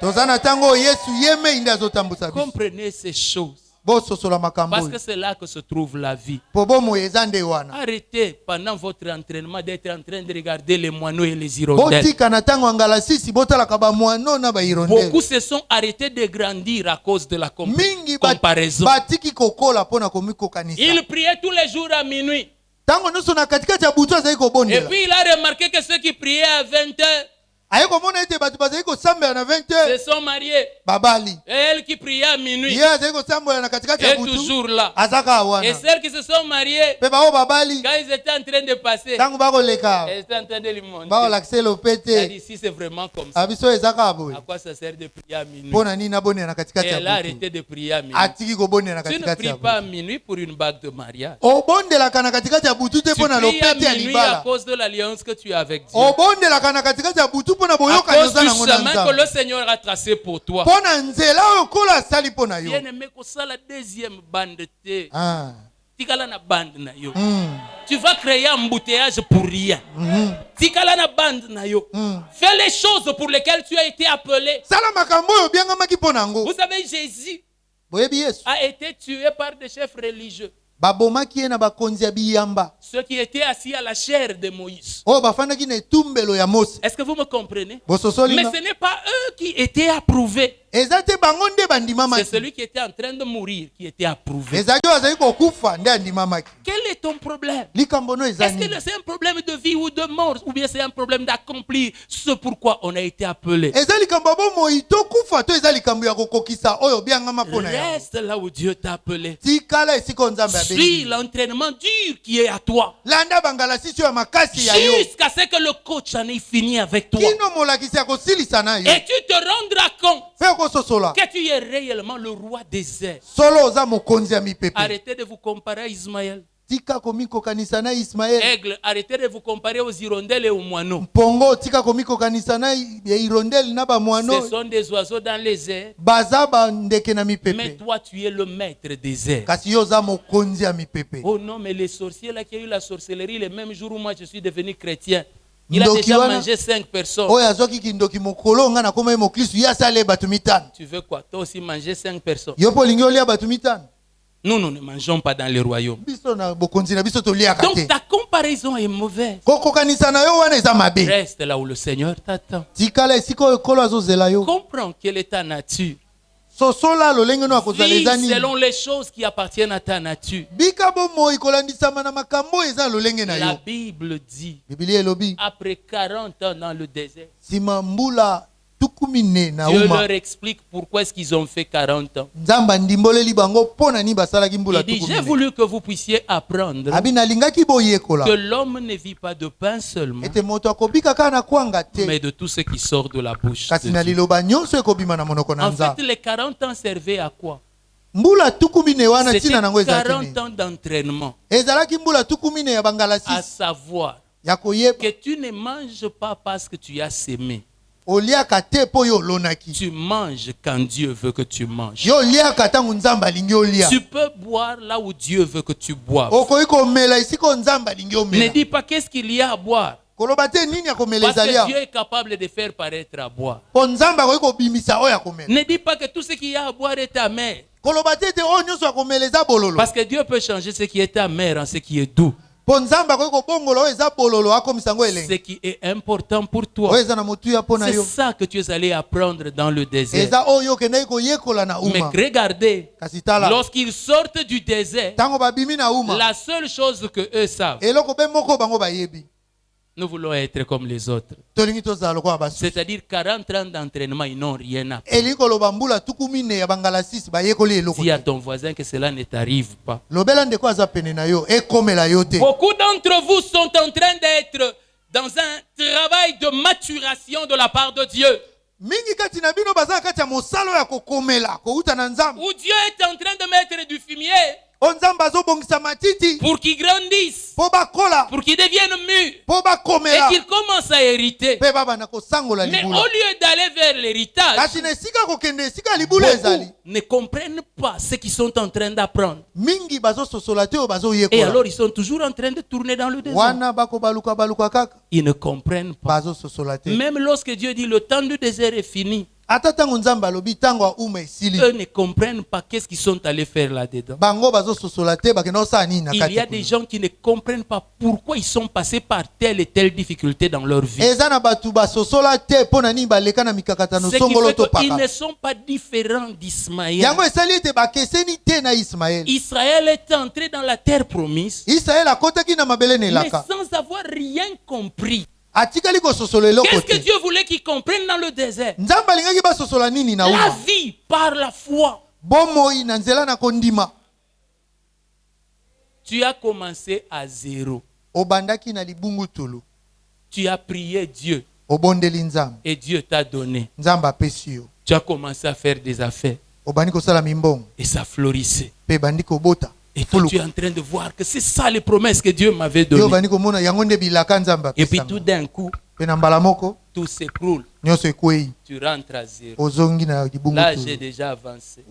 Comprenez ces choses. Parce que c'est là que se trouve la vie. Arrêtez pendant votre entraînement d'être en train de regarder les moineaux et les hirondelles. Beaucoup se sont arrêtés de grandir à cause de la comparaison. Ils priaient tous les jours à minuit. Et puis il a remarqué que ceux qui priaient à 20h se sont mariés. Et elle qui priait à minuit est toujours là. Et celles qui se sont mariées, quand ils étaient en train de passer, elles étaient en train de lui montrer. Elle dit, si c'est vraiment comme ça, à quoi ça sert de prier à minuit? Et elle a arrêté de prier à minuit. Tu ne pries pas à minuit pour une bague de mariage. Tu pries à minuit à cause de l'alliance que tu as avec Dieu. À cause du chemin que le Seigneur a tracé pour toi. Bien aimé, c'est la deuxième bande. Tu vas créer un embouteillage pour rien. Fais les choses pour lesquelles tu as été appelé. Vous savez, Jésus a été tué par des chefs religieux. Ceux qui étaient assis à la chair de Moïse. Est-ce que vous me comprenez? Mais ce n'est pas eux qui étaient approuvés. C'est celui qui était en train de mourir qui était approuvé. Quel est ton problème? Est-ce que c'est un problème de vie ou de mort, ou bien c'est un problème d'accomplir ce pourquoi on a été appelé? Reste là où Dieu t'a appelé. Suis l'entraînement dur qui est à toi. Jusqu'à ce que le coach en ait fini avec toi. Et tu te rendras compte que tu es réellement le roi des airs. Arrêtez de vous comparer à Ismaël. Aigle, arrêtez de vous comparer aux hirondelles et aux moineaux. Ce sont des oiseaux dans les airs. Mais toi, tu es le maître des airs. Oh non, mais les sorciers là qui ont eu la sorcellerie le même jour où moi je suis devenu chrétien. Il a déjà mangé 5 personnes. Tu veux quoi? Toi aussi manger 5 personnes. Nous ne mangeons pas dans le royaume. Donc ta comparaison est mauvaise. Reste là où le Seigneur t'attend. Comprends quelle est ta nature. Vis selon les choses qui appartiennent à ta nature. La Bible dit, après 40 ans dans le désert, Dieu leur explique pourquoi est-ce qu'ils ont fait 40 ans. Il dit, j'ai voulu que vous puissiez apprendre que l'homme ne vit pas de pain seulement, mais de tout ce qui sort de la bouche de Dieu. En fait, les 40 ans servaient à quoi? C'était 40 ans d'entraînement. À savoir que tu ne manges pas parce que tu as sémé. Tu manges quand Dieu veut que tu manges. Tu peux boire là où Dieu veut que tu boives. Ne dis pas qu'est-ce qu'il y a à boire. Parce que Dieu est capable de faire paraître à boire. Ne dis pas que tout ce qu'il y a à boire est amer. Parce que Dieu peut changer ce qui est amer en ce qui est doux. Ce qui est important pour toi, c'est ça que tu es allé apprendre dans le désert. Mais regardez, lorsqu'ils sortent du désert, la seule chose que eux savent, Nous voulons être comme les autres. C'est-à-dire 40 ans d'entraînement, ils n'ont rien appris. Dis à ton voisin que cela ne t'arrive pas. Beaucoup d'entre vous sont en train d'être dans un travail de maturation de la part de Dieu. Où Dieu est en train de mettre du fumier pour qu'ils grandissent, pour qu'ils deviennent mûrs et qu'ils commencent à hériter. Mais au lieu d'aller vers l'héritage, beaucoup ne comprennent pas ce qu'ils sont en train d'apprendre. Et alors ils sont toujours en train de tourner dans le désert. Ils ne comprennent pas. Même lorsque Dieu dit le temps du désert est fini, eux ne comprennent pas qu'est-ce qu'ils sont allés faire là-dedans. Il y a des gens qui ne comprennent pas pourquoi ils sont passés par telle et telle difficulté dans leur vie. Ils ne sont pas différents d'Ismaël. Israël est entré dans la terre promise, mais sans avoir rien compris. Qu'est-ce que Dieu voulait qu'ils comprennent dans le désert? La vie par la foi. Tu as commencé à zéro. Tu as prié Dieu et Dieu t'a donné. Tu as commencé à faire des affaires et ça florissait. Et toi, tu es en train de voir que c'est ça les promesses que Dieu m'avait données. Et puis tout d'un coup, tout s'écroule. Tu rentres à zéro. Là, j'ai déjà avancé.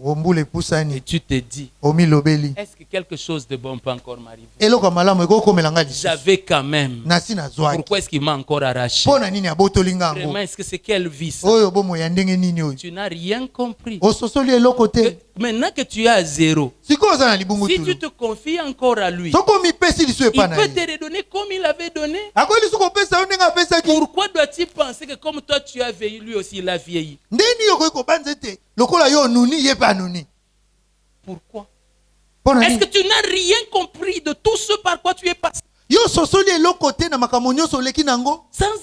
Et tu te dis, est-ce que quelque chose de bon peut encore m'arriver? J'avais quand même. Pourquoi est-ce qu'il m'a encore arraché? Vraiment, est-ce que c'est quelle vie ça? Tu n'as rien compris. Maintenant que tu es à zéro, si tu te confies encore à lui, il peut te redonner comme il avait donné. Pourquoi dois-tu penser que comme toi tu as vieilli, lui aussi il a vieilli? Pourquoi? Est-ce que tu n'as rien compris de tout ce par quoi tu es passé? Sans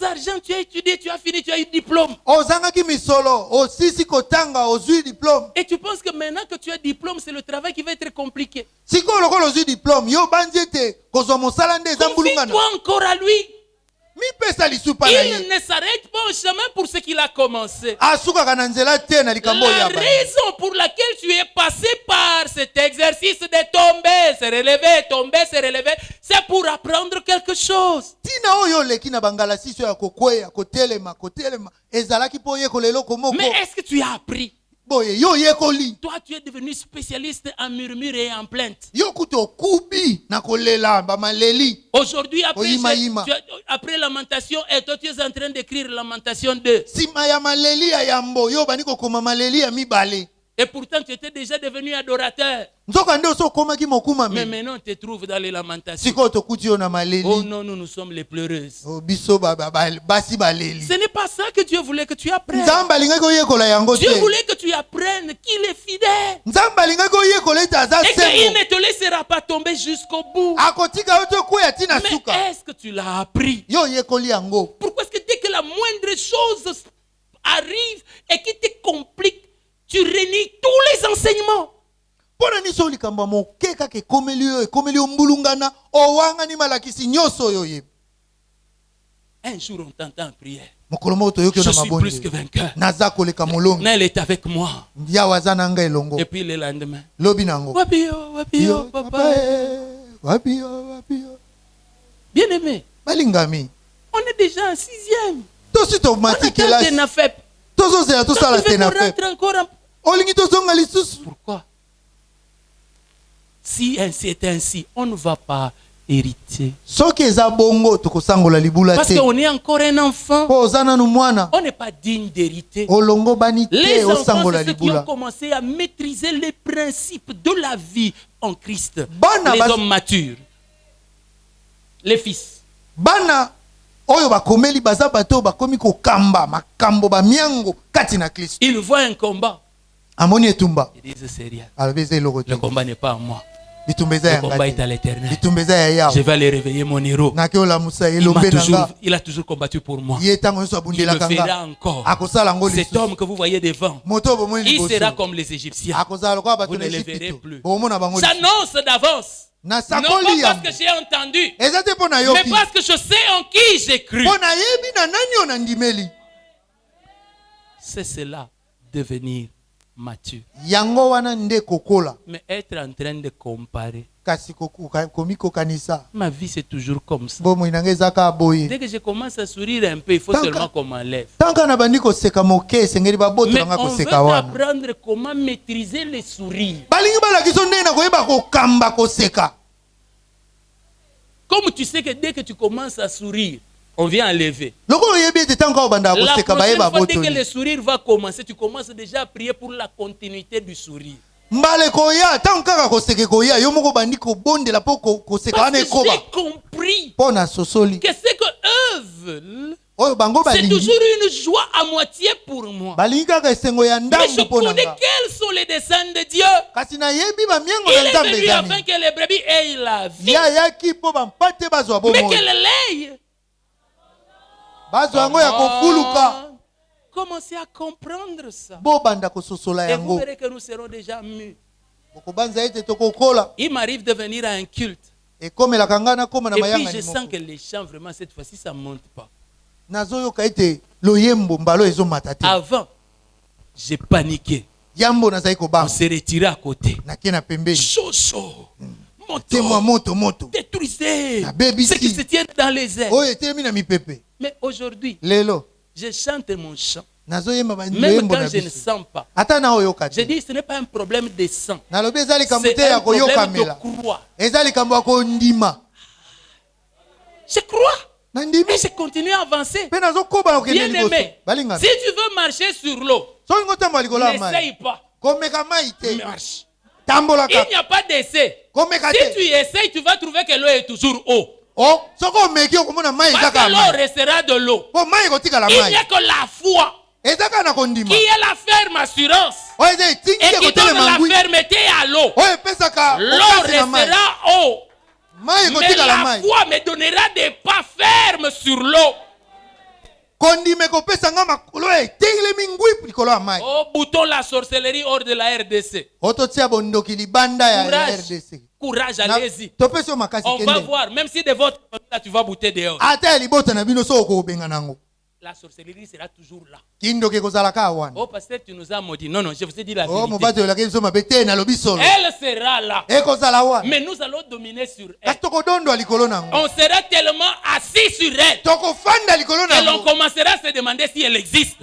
argent, tu as étudié, tu as fini, tu as eu diplôme. Et tu penses que maintenant que tu as diplôme, c'est le travail qui va être compliqué. Confie-toi encore à lui. Il ne s'arrête pas au chemin pour ce qu'il a commencé. La raison pour laquelle tu es passé par cet exercice de tomber, se relever, c'est pour apprendre quelque chose. Mais est-ce que tu as appris? Toi, tu es devenu spécialiste en murmure et en plainte. Aujourd'hui, après Lamentation, et toi, tu es en train d'écrire Lamentation 2. Et pourtant, tu étais déjà devenu adorateur. Mais maintenant, tu te trouves dans les lamentations. Oh non, nous sommes les pleureuses. Ce n'est pas ça que Dieu voulait que tu apprennes. Dieu voulait que tu apprennes qu'il est fidèle. Et qu'il ne te laissera pas tomber jusqu'au bout. Mais est-ce que tu l'as appris? Pourquoi est-ce que dès que la moindre chose arrive et qui te complique, tu renies tous les enseignements? Un jour on t'entend en prière. Je suis plus que vainqueur. Nel est avec moi. Et puis le lendemain, Wabio, papa. Bien aimé, on est déjà en 6e. On a fait. Pourquoi? Si ainsi est ainsi, on ne va pas hériter. Parce qu'on est encore un enfant. On n'est pas digne d'hériter. Les enfants, c'est ceux qui ont commencé à maîtriser les principes de la vie en Christ. Les hommes matures. Les fils. Il voit un combat. Il dit c'est rien. Le combat n'est pas à moi. Le combat est à l'éternel. Je vais aller réveiller mon héros. Il a toujours combattu pour moi. Il le fera encore. Cet homme que vous voyez devant, il sera comme les Égyptiens. Vous ne le verrez plus. J'annonce d'avance. Non pas parce que j'ai entendu, mais parce que je sais en qui j'ai cru. C'est cela, devenir mature. Mais être en train de comparer. Ma vie c'est toujours comme ça. Dès que je commence à sourire un peu, il faut seulement qu'on m'enlève. Mais on veut apprendre comment maîtriser les sourires. Comme tu sais que dès que tu commences à sourire, on vient enlever. La prochaine fois, dès que le sourire va commencer, tu commences déjà à prier pour la continuité du sourire. Parce que j'ai compris que ce qu'eux veulent, c'est toujours une joie à moitié pour moi. Mais je connais quels sont les desseins de Dieu. Il est venu afin que les brebis aient la vie, mais qu'elle l'aient. Commencez à comprendre ça. Et vous verrez que nous serons déjà mûrs. Il m'arrive de venir à un culte. Et puis je sens que les chants, vraiment, cette fois-ci, ça ne monte pas. Avant, j'ai paniqué. On s'est retiré à côté. Chaud, chaud. Moto. Détruisez. Ceux qui se tiennent dans les airs. Mais aujourd'hui, je chante mon chant. Même quand je ne sens pas. Je dis ce n'est pas un problème de sang. C'est un problème de croix. Je crois. Et je continue à avancer. Bien aimé, si tu veux marcher sur l'eau, n'essaye pas. Marche. Il n'y a pas d'essai. Si tu essayes, tu vas trouver que l'eau est toujours haut. Parce que l'eau restera de l'eau. Il n'y a que la foi qui est la ferme assurance et qui donne la fermeté à l'eau. L'eau restera haut. Mais la foi me donnera des pas fermes sur l'eau. Oh, bouton la sorcellerie hors de la RDC. Courage, allez-y. On va voir, même si de votre là tu vas bouter dehors. La sorcellerie sera toujours là. Oh, pasteur, tu nous as maudit. Non, je vous ai dit la vérité. Elle sera là. Mais nous allons dominer sur elle. On sera tellement assis sur elle que l'on commencera à se demander si elle existe.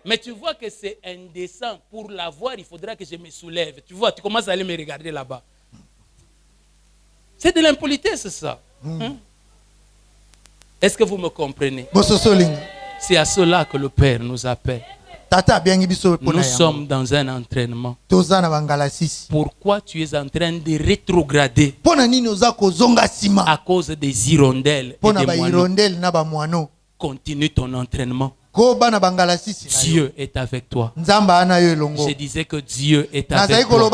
Mais tu vois que c'est indécent. Pour la voir, il faudra que je me soulève. Tu vois, tu commences à aller me regarder là-bas. C'est de l'impolitesse, ça. Est-ce que vous me comprenez? C'est à cela que le Père nous appelle. Nous sommes dans un entraînement. Pourquoi tu es en train de rétrograder à cause des hirondelles et des moineaux? Continue ton entraînement. Dieu est avec toi. Je disais que Dieu est avec toi.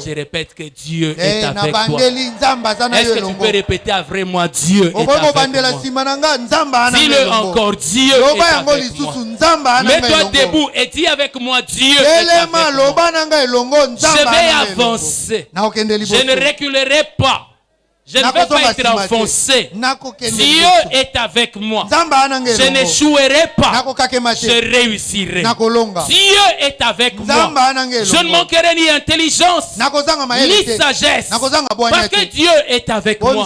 Je répète que Dieu est avec toi. Est-ce que tu peux répéter après moi? Dieu est avec moi. Dis-le encore, Dieu est avec moi. Mets-toi debout et dis avec moi, Dieu est avec moi. Je vais avancer. Je ne reculerai pas. Je ne vais pas être enfoncé. Dieu est avec moi. Je n'échouerai pas. Je réussirai. Dieu est avec moi. Je ne manquerai ni intelligence, ni sagesse. Parce que Dieu est avec moi.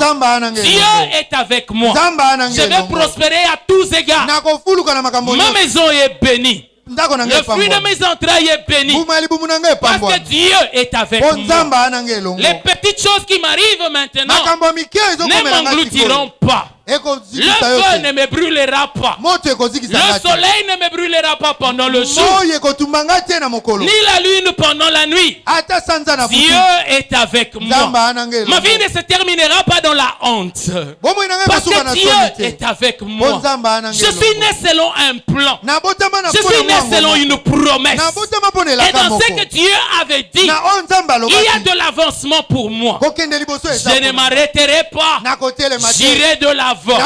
Dieu est avec moi. Je vais prospérer à tous égards. Ma maison est bénie. Le fruit de mes entrailles est béni. Parce que Dieu est avec moi. Les petites choses qui m'arrivent maintenant ne m'engloutiront pas. Le feu ne me brûlera pas. Le soleil ne me brûlera pas pendant le jour. Ni la lune pendant la nuit. Dieu est avec moi. Ma vie ne se terminera pas dans la honte. Parce que Dieu est avec moi. Je suis né selon un plan. Je suis né selon une promesse. Et dans ce que Dieu avait dit, il y a de l'avancement pour moi. Je ne m'arrêterai pas. J'irai de l'avant.